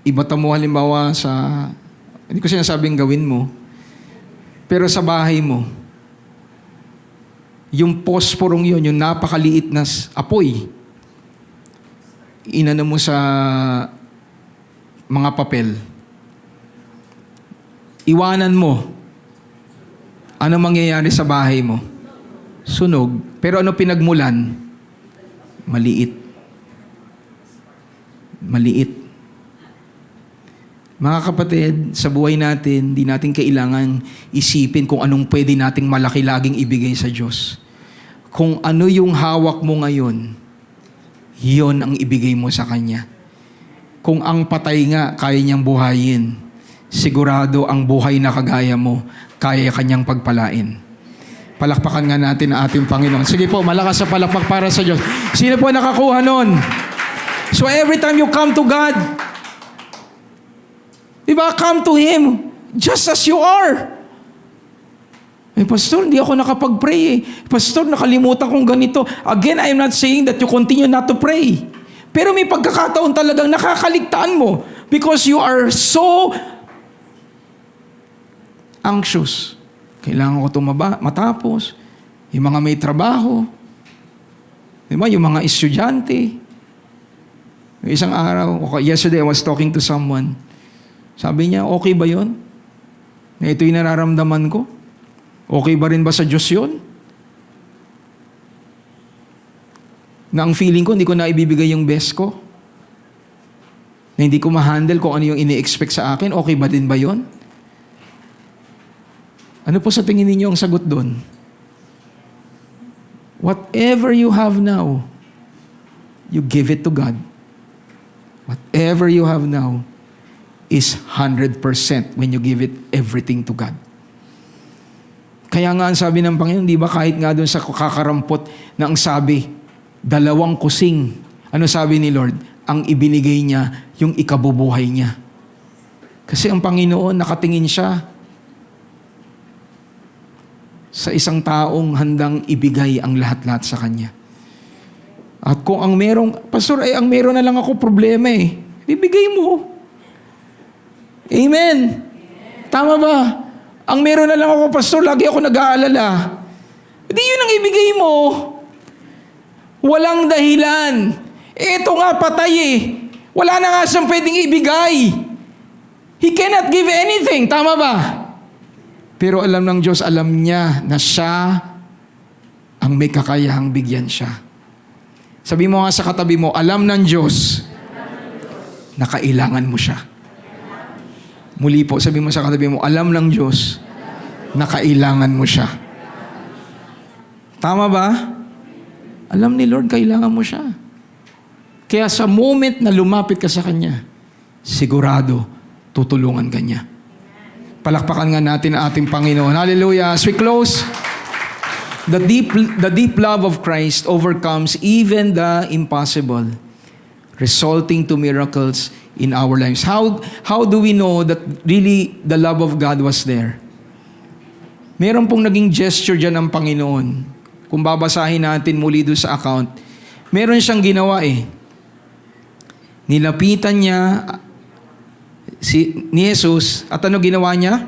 Speaker 1: ibata mo halimbawa sa, hindi ko sinasabing gawin mo, pero sa bahay mo, yung posporong yun, yung napakaliit na apoy, inano mo sa mga papel, iwanan mo, ano mangyayari sa bahay mo? Sunog. Pero ano pinagmulan? Maliit. Maliit. Mga kapatid, sa buhay natin, di natin kailangan isipin kung anong pwede nating malaki laging ibigay sa Diyos. Kung ano yung hawak mo ngayon, yon ang ibigay mo sa Kanya. Kung ang patay nga, kaya niyang buhayin, sigurado ang buhay na kagaya mo, kaya Kanyang pagpalain. Palakpakan nga natin ang ating Panginoon. Sige po, malakas sa palakpak para sa Diyos. Sino po nakakuha nun? So every time you come to God, diba, come to Him just as you are. Pastor, hindi ako nakapag-pray eh. Pastor, nakalimutan kong ganito. Again, I am not saying that you continue not to pray. Pero may pagkakataon talagang nakakaligtaan mo because you are so anxious. Kailangan ko ito matapos. Yung mga may trabaho. Diba? Yung mga estudyante. Yung isang araw, yesterday I was talking to someone. Sabi niya, okay ba yun? Na ito yung nararamdaman ko? Okay ba rin ba sa Diyos yun? Na ang feeling ko, hindi ko na ibibigay yung best ko? Na hindi ko ma-handle kung ano yung ini-expect sa akin? Okay ba din ba yun? Ano po sa tingin ninyo ang sagot doon? Whatever you have now, you give it to God. Whatever you have now is 100% when you give it everything to God. Kaya nga ang sabi ng Panginoon, di ba kahit nga doon sa kakarampot na ang sabi, 2 kusing. Ano sabi ni Lord? Ang ibinigay niya, yung ikabubuhay niya. Kasi ang Panginoon, nakatingin siya sa isang taong handang ibigay ang lahat-lahat sa Kanya. At kung ang merong, Pastor, ang meron na lang ako problema eh. Ibigay mo. Amen. Tama ba? Ang meron na lang ako, Pastor, lagi ako nag-aalala. Hindi yun ang ibigay mo. Walang dahilan. Ito nga patay eh. Wala na nga siyang pwedeng ibigay. He cannot give anything. Tama ba? Pero alam ng Diyos, alam niya na siya ang may kakayahang bigyan siya. Sabi mo nga sa katabi mo, alam ng Diyos na kailangan mo siya. Muli po, sabi mo sa katabi mo, alam ng Diyos na kailangan mo siya. Tama ba? Alam ni Lord, kailangan mo siya. Kaya sa moment na lumapit ka sa Kanya, sigurado, tutulungan ka niya. Palakpakan nga natin ang ating Panginoon. Hallelujah. As we close, the deep love of Christ overcomes even the impossible, resulting to miracles in our lives. How do we know that really the love of God was there? Meron pong naging gesture dyan ng Panginoon. Kung babasahin natin muli doon sa account, meron siyang ginawa eh. Nilapitan niya ni Jesus, at ano ginawa niya?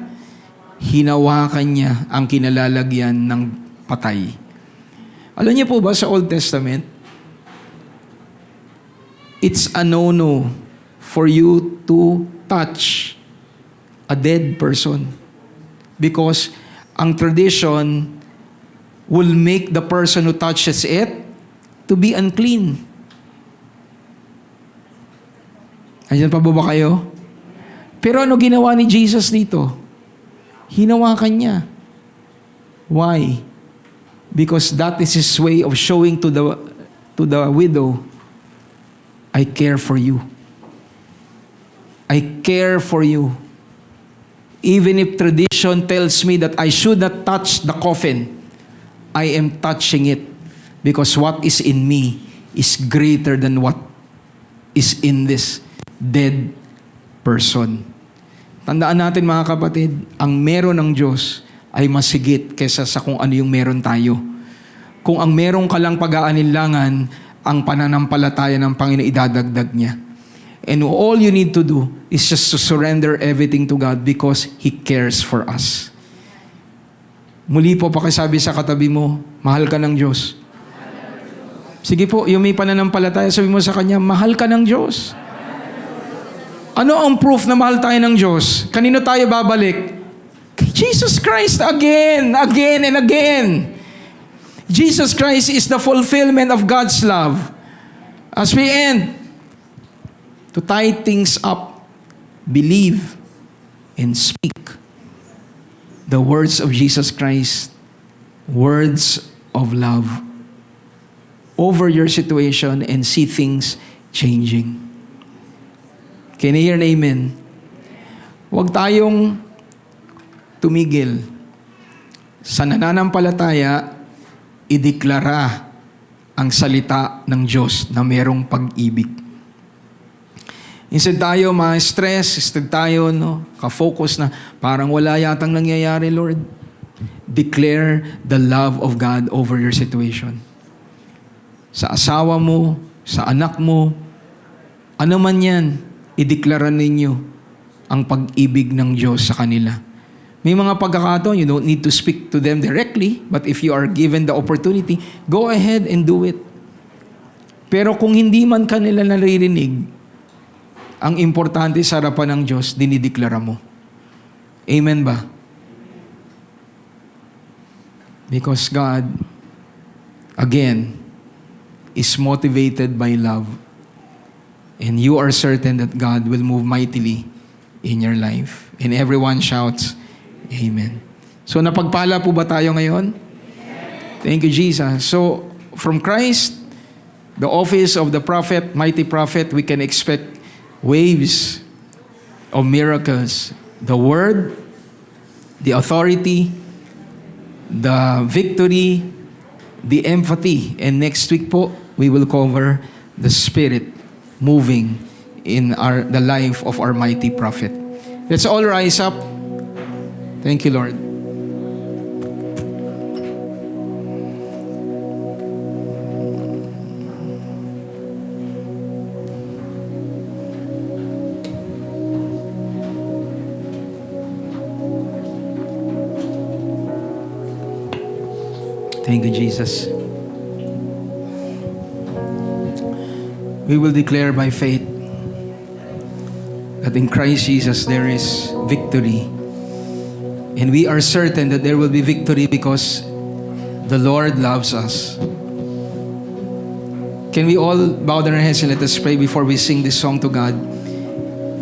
Speaker 1: Hinawakan niya ang kinalalagyan ng patay. Alam niyo po ba sa Old Testament, it's a no-no for you to touch a dead person. Because ang tradition will make the person who touches it to be unclean. Ayan pa ba kayo? Pero ano ginawa ni Jesus dito? Hinawakan niya. Why? Because that is His way of showing to the widow, I care for you. I care for you. Even if tradition tells me that I should not touch the coffin, I am touching it because what is in me is greater than what is in this dead person. Tandaan natin mga kapatid, ang meron ng Diyos ay masigit kesa sa kung ano yung meron tayo. Kung ang meron ka lang pag-aanilangan, ang pananampalataya ng Panginoon idadagdag niya. And all you need to do is just to surrender everything to God because He cares for us. Muli po pakisabi sa katabi mo, mahal ka ng Diyos. Sige po, yung may pananampalataya, sabi mo sa Kanya, mahal ka ng Diyos. Ano ang proof na mahal tayo ng Diyos? Kanino tayo babalik? Kay Jesus Christ again and again. Jesus Christ is the fulfillment of God's love. As we end, to tie things up, believe and speak the words of Jesus Christ, words of love over your situation and see things changing. Can you hear an amen? Huwag tayong tumigil. Sa nananampalataya, ideklara ang salita ng Diyos na mayroong pag-ibig. Instead tayo ma-stress, instead tayo ka-focus na parang wala yatang nangyayari, Lord. Declare the love of God over your situation. Sa asawa mo, sa anak mo, ano man yan, ideklara ninyo ang pag-ibig ng Diyos sa kanila. May mga pagkakataon, you don't need to speak to them directly, but if you are given the opportunity, go ahead and do it. Pero kung hindi man kanila naririnig, ang importante sa harapan ng Diyos, dinideklara mo. Amen ba? Because God, again, is motivated by love. And you are certain that God will move mightily in your life. And everyone shouts, Amen. So napagpala po ba tayo ngayon? Thank you, Jesus. So from Christ, the office of the prophet, mighty prophet, we can expect waves of miracles. The word, the authority, the victory, the empathy. And next week po, we will cover the Spirit moving in the life of our mighty prophet. Let's all rise up. Thank you, Lord. Thank you, Jesus. We will declare by faith that in Christ Jesus there is victory. And we are certain that there will be victory because the Lord loves us. Can we all bow down our heads and let us pray before we sing this song to God?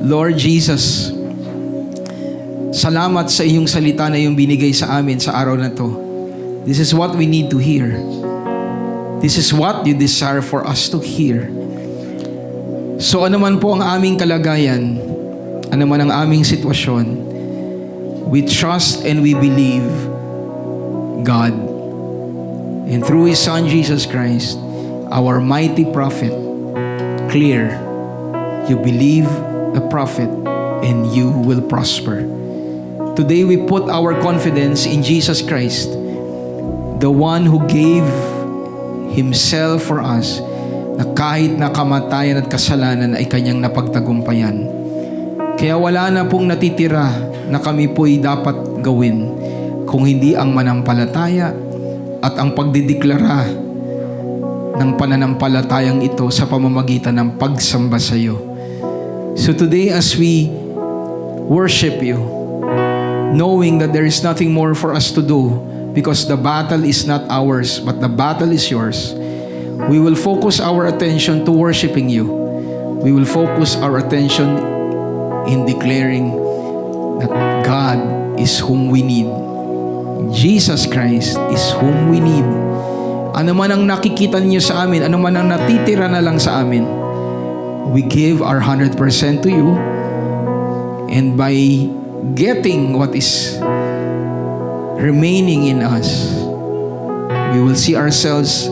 Speaker 1: Lord Jesus, salamat sa iyong salita na iyong binigay sa amin sa araw na to. This is what we need to hear. This is what you desire for us to hear. So ano man po ang aming kalagayan, ano man ang aming sitwasyon, we trust and we believe God. And through His Son, Jesus Christ, our mighty prophet, clear, you believe the prophet and you will prosper. Today we put our confidence in Jesus Christ, the one who gave Himself for us, na kahit na kamatayan at kasalanan ay Kanyang napagtagumpayan. Kaya wala na pong natitira na kami po'y dapat gawin kung hindi ang manampalataya at ang pagdideklara ng pananampalatayang ito sa pamamagitan ng pagsamba sa iyo. So today as we worship you, knowing that there is nothing more for us to do because the battle is not ours but the battle is yours, we will focus our attention to worshiping you. We will focus our attention in declaring that God is whom we need. Jesus Christ is whom we need. Ano man ang nakikita niyo sa amin, ano man ang natitira na lang sa amin, we give our 100% to you. And by getting what is remaining in us, we will see ourselves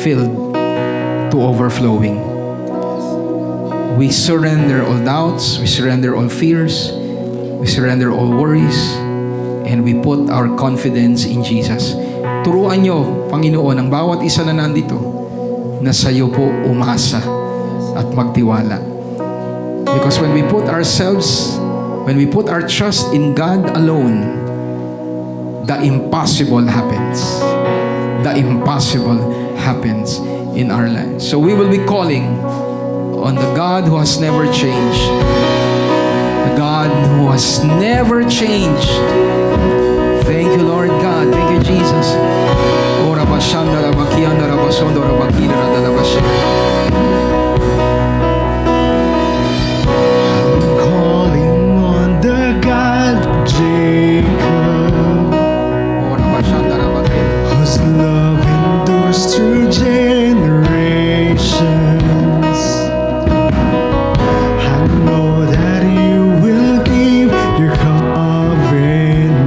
Speaker 1: filled to overflowing. We surrender all doubts, we surrender all fears, we surrender all worries, and we put our confidence in Jesus. Turuan nyo, Panginoon, ang bawat isa na nandito na sa iyo po umasa at magtiwala. Because when we put our trust in God alone, the impossible happens. The impossible happens in our lives. So we will be calling on the God who has never changed. The God who has never changed. Thank you, Lord God. Thank you, Jesus. Ora bashanda rabakianda rabasondo rabakira radalabashi.
Speaker 2: I'm calling on the God of Jacob,
Speaker 1: Ora bashanda rabakira.
Speaker 2: whose love endures through generations. I know that you will keep your covenant.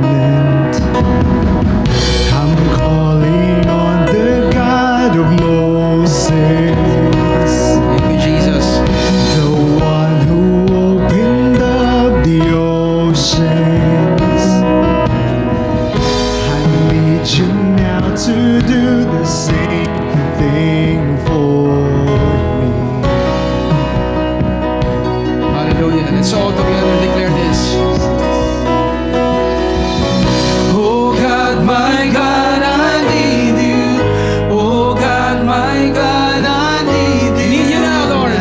Speaker 2: I'm calling on the God of Moses,
Speaker 1: Thank you, Jesus.
Speaker 2: the one who opened up the oceans. I need you now to do the same thing for me.
Speaker 1: Hallelujah. Let's all together declare this. Oh God, my God, I need you. Oh God, my God, I need you. Need you now, Lord.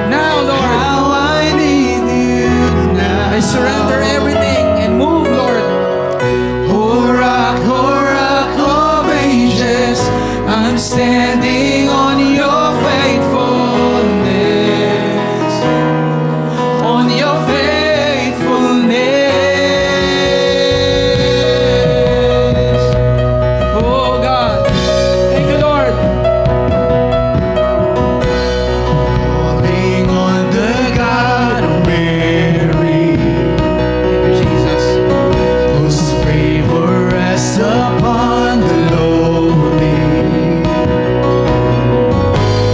Speaker 1: Now, Lord.
Speaker 2: How I need you now.
Speaker 1: I surrender everything and move, Lord.
Speaker 2: Oh rock of ages, I'm standing on your faithfulness, on your faithfulness.
Speaker 1: Oh God. Thank you, Lord.
Speaker 2: Calling on the God of Mary,
Speaker 1: Thank you, Jesus.
Speaker 2: whose favor rests upon the lowly.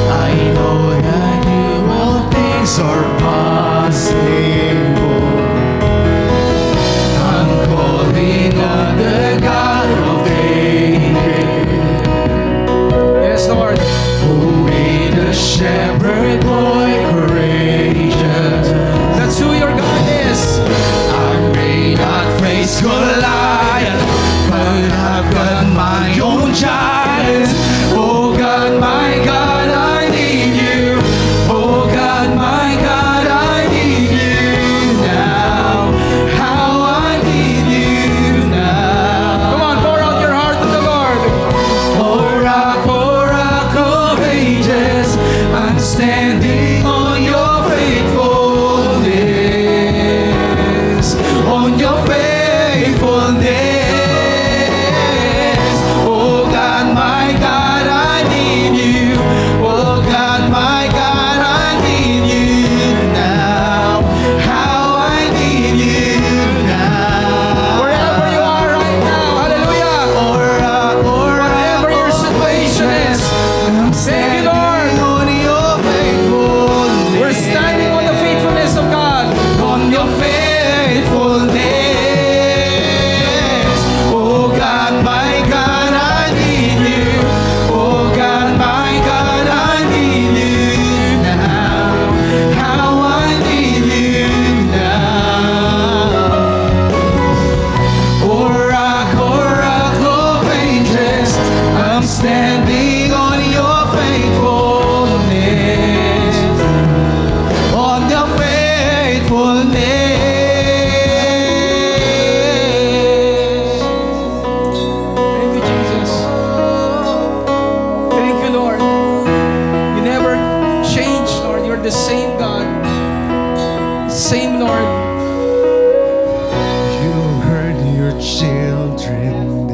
Speaker 2: I know that you all things are possible. I'm calling on the God of David,
Speaker 1: Yes, Lord.
Speaker 2: who made a shepherd boy courageous.
Speaker 1: That's who your God is.
Speaker 2: I may not face Goliath, but I've got my own giants. Oh God, my God, I need you. Oh God, my God, I need you now. How I need you now.
Speaker 1: Come on, pour out your heart to the Lord.
Speaker 2: Oh rock of ages, I'm standing on your faithfulness, on your faithfulness. Oh God, my God, I need you. Oh God, my God, I need you now. How I need you now.
Speaker 1: Wherever you are right now. Hallelujah. Whatever your situation is.
Speaker 2: I'm
Speaker 1: Thank you, Lord.
Speaker 2: standing on your faithfulness.
Speaker 1: We're standing on the faithfulness of God.
Speaker 2: On your faithfulness. Oh God, my God, I need you. Oh God, my God, I need you now. How I need you now. Oh rock of ages, I'm standing on your faithfulness, on your faithfulness.
Speaker 1: Thank you, Jesus. Thank you, Lord. You never change, Lord. You're the same God. Same, Lord.
Speaker 2: You heard your children,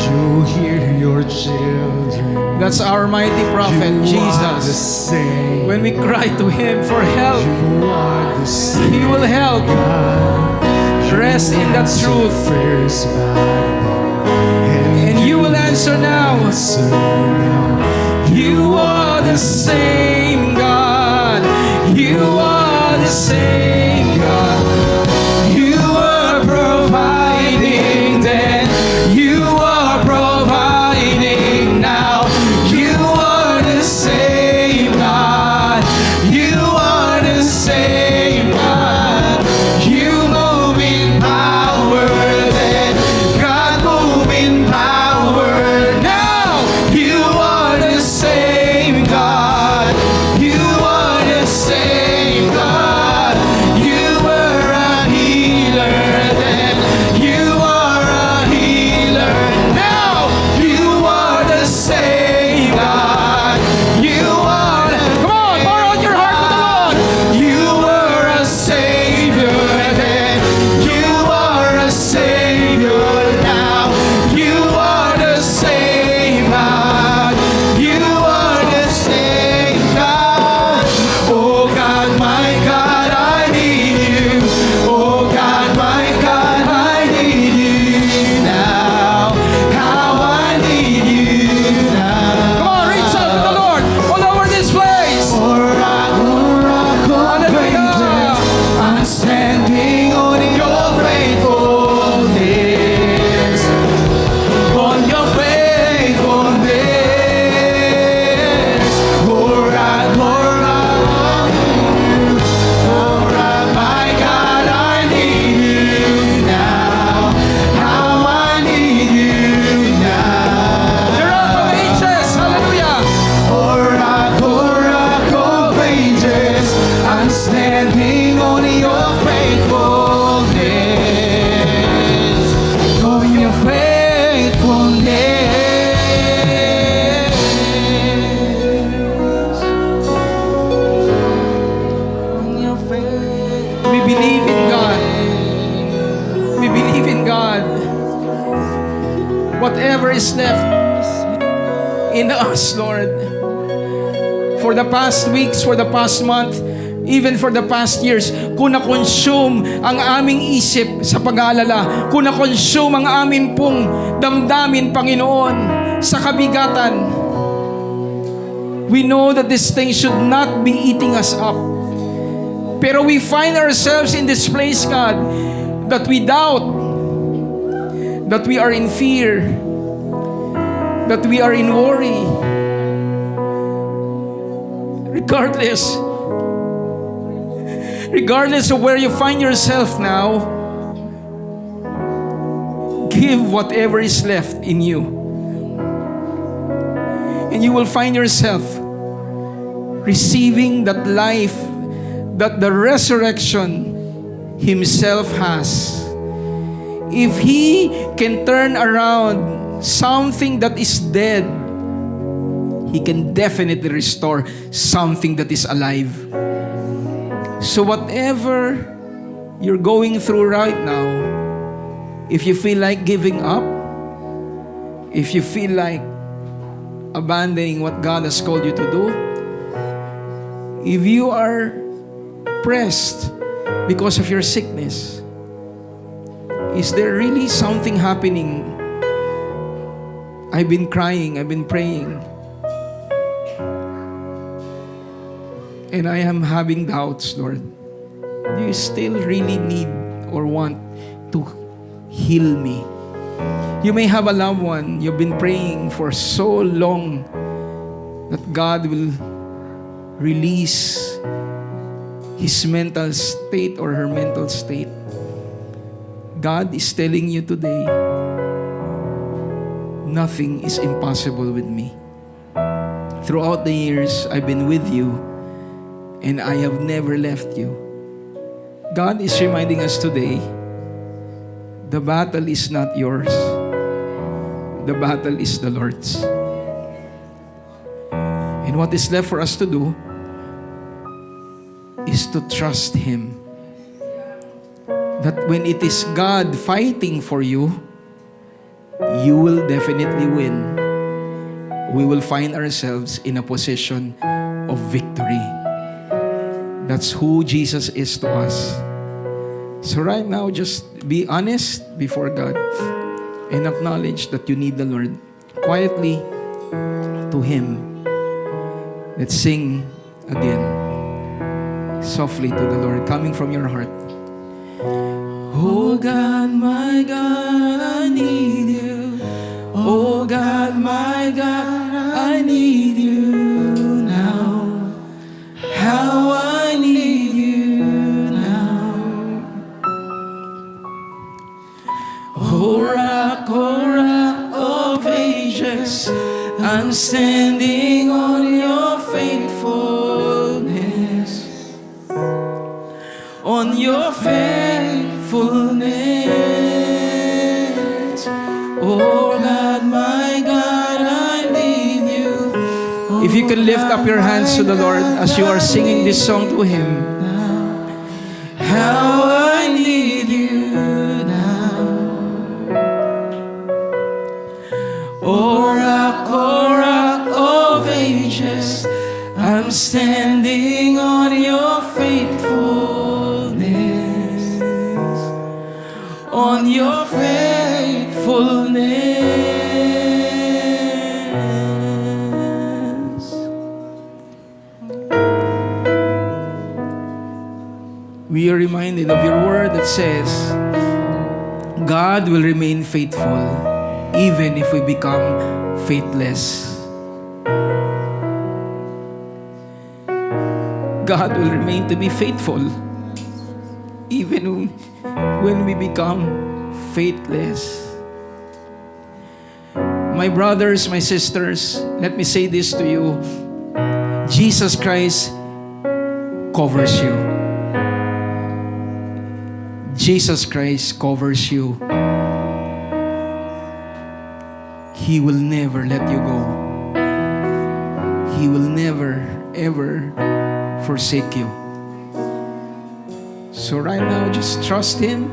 Speaker 2: you hear your children.
Speaker 1: That's our mighty prophet,
Speaker 2: You are the
Speaker 1: Jesus.
Speaker 2: same.
Speaker 1: When we cry to Him for help,
Speaker 2: You are the same.
Speaker 1: He will help. Rest in that truth.
Speaker 2: Prayers
Speaker 1: And you will answer now.
Speaker 2: answer now.
Speaker 1: You are the same God.
Speaker 2: You are the same God. You were providing then. You are providing now. You are the same God. You are the same God. You move in power then. God move in power now. You are the same God. You are the same God. You were a healer then. You are a healer now. You are the same God. You are the... Come on, pour out your heart to the Lord. You were a Savior then. You are a Savior now. You are the same God. You are the same God. Oh God, my God, I need you. Oh God, my God, I need you now. How I need you now. Come on, reach out to the Lord all over this place. Oh rock, of ages, I'm standing on your faithfulness. On your faithfulness. Oh rock, my God, I need you now. How I need you now. The rock of ages, hallelujah. Oh rock of ages, I'm standing on your faithfulness. On your faithfulness. On your faithfulness.
Speaker 1: We believe in God. We believe in God. Whatever is left in us, Lord, for the past weeks, for the past month, even for the past years, kung na-consume ang aming isip sa pag-aalala, kung na-consume ang aming pong damdamin, Panginoon, sa kabigatan, we know that this thing should not be eating us up. Pero we find ourselves in this place, God, that we doubt, that we are in fear, that we are in worry. Regardless of where you find yourself now, give whatever is left in you. And you will find yourself receiving that life that the resurrection Himself has. If He can turn around something that is dead, He can definitely restore something that is alive. So whatever you're going through right now, if you feel like giving up, if you feel like abandoning what God has called you to do, if you are pressed because of your sickness, is there really something happening? I've been crying, I've been praying, and I am having doubts, Lord. Do you still really need or want to heal me? You may have a loved one you've been praying for so long that God will release his mental state or her mental state. God is telling you today, nothing is impossible with me. Throughout the years, I've been with you, and I have never left you. God is reminding us today, the battle is not yours. The battle is the Lord's. And what is left for us to do is to trust Him. That when it is God fighting for you, you will definitely win. We will find ourselves in a position of victory. That's who Jesus is to us. So right now, just be honest before God and acknowledge that you need the Lord quietly to Him. Let's sing again. softly to the Lord, coming from your heart. Oh God, my God, I need you. Oh God, my God, I need you now. How I need you now. Oh rock of ages, I'm standing on your faithfulness. On your faithfulness. Oh God, my God, I need you. If you can lift up your hands to the Lord as you are singing this song to Him. How I need you now. Oh rock of ages, I'm standing on your faithfulness. On your faithfulness. We are reminded of your word that says, God will remain faithful even if we become faithless. God will remain to be faithful even when we become faithless. My brothers, my sisters, let me say this to you. Jesus Christ covers you. Jesus Christ covers you. He will never let you go. He will never, ever forsake you. So right now, just trust Him,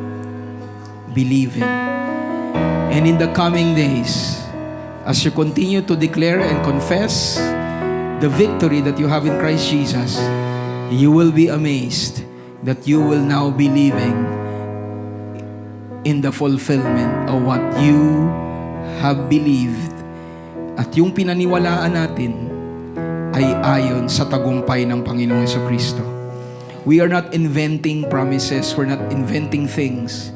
Speaker 1: believe Him. And in the coming days, as you continue to declare and confess the victory that you have in Christ Jesus, you will be amazed that you will now be living in the fulfillment of what you have believed. At yung pinaniwalaan natin ay ayon sa tagumpay ng Panginoong Jesucristo. We are not inventing promises. We're not inventing things.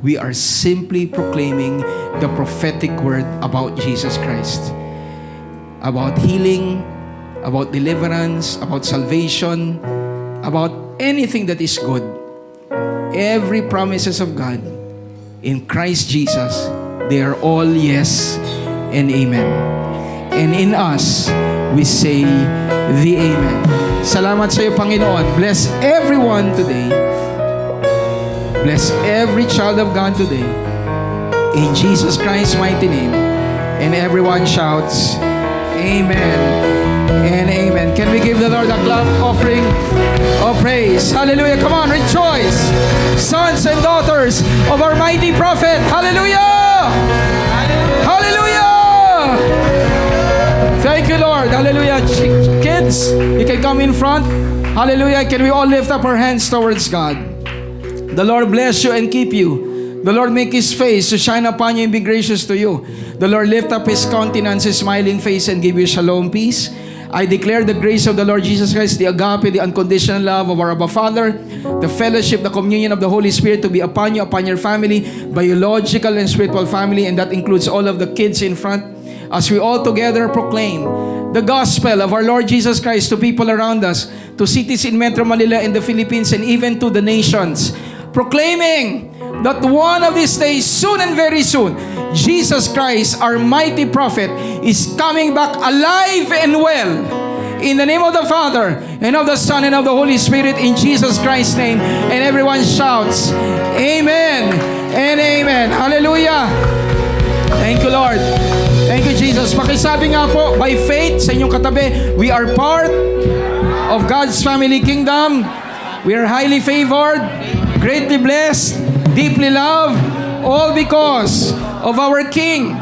Speaker 1: We are simply proclaiming the prophetic word about Jesus Christ. About healing, about deliverance, about salvation, about anything that is good. Every promises of God in Christ Jesus, they are all yes and amen. And in us, we say the amen. Salamat sa iyo, Panginoon. Bless everyone today. Bless every child of God today. In Jesus Christ's mighty name. And everyone shouts, amen and amen. Can we give the Lord a clap offering of praise? Hallelujah. Come on, rejoice. Sons and daughters of our mighty prophet. Hallelujah. Hallelujah. Thank you, Lord. Hallelujah. Kids, you can come in front. Hallelujah. Can we all lift up our hands towards God? The Lord bless you and keep you. The Lord make His face to shine upon you and be gracious to you. The Lord lift up His countenance, His smiling face, and give you shalom, peace. I declare the grace of the Lord Jesus Christ, the agape, the unconditional love of our Abba Father, the fellowship, the communion of the Holy Spirit to be upon you, upon your family, biological and spiritual family, and that includes all of the kids in front, as we all together proclaim the gospel of our Lord Jesus Christ to people around us, to cities in Metro Manila and the Philippines, and even to the nations, proclaiming that one of these days, soon and very soon, Jesus Christ, our mighty prophet, is coming back alive and well. In the name of the Father, and of the Son, and of the Holy Spirit, in Jesus Christ's name. And everyone shouts, amen and amen. Hallelujah. Thank you, Lord. Thank you, Jesus. Pakisabi nga po, by faith, sa inyong katabi, we are part of God's family kingdom. We are highly favored, greatly blessed, deeply loved, all because of our King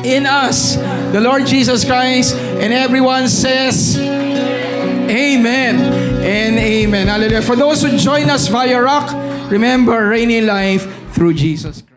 Speaker 1: in us, the Lord Jesus Christ. And everyone says, amen and amen. Hallelujah. For those who join us via Rock, remember, reigning life through Jesus Christ.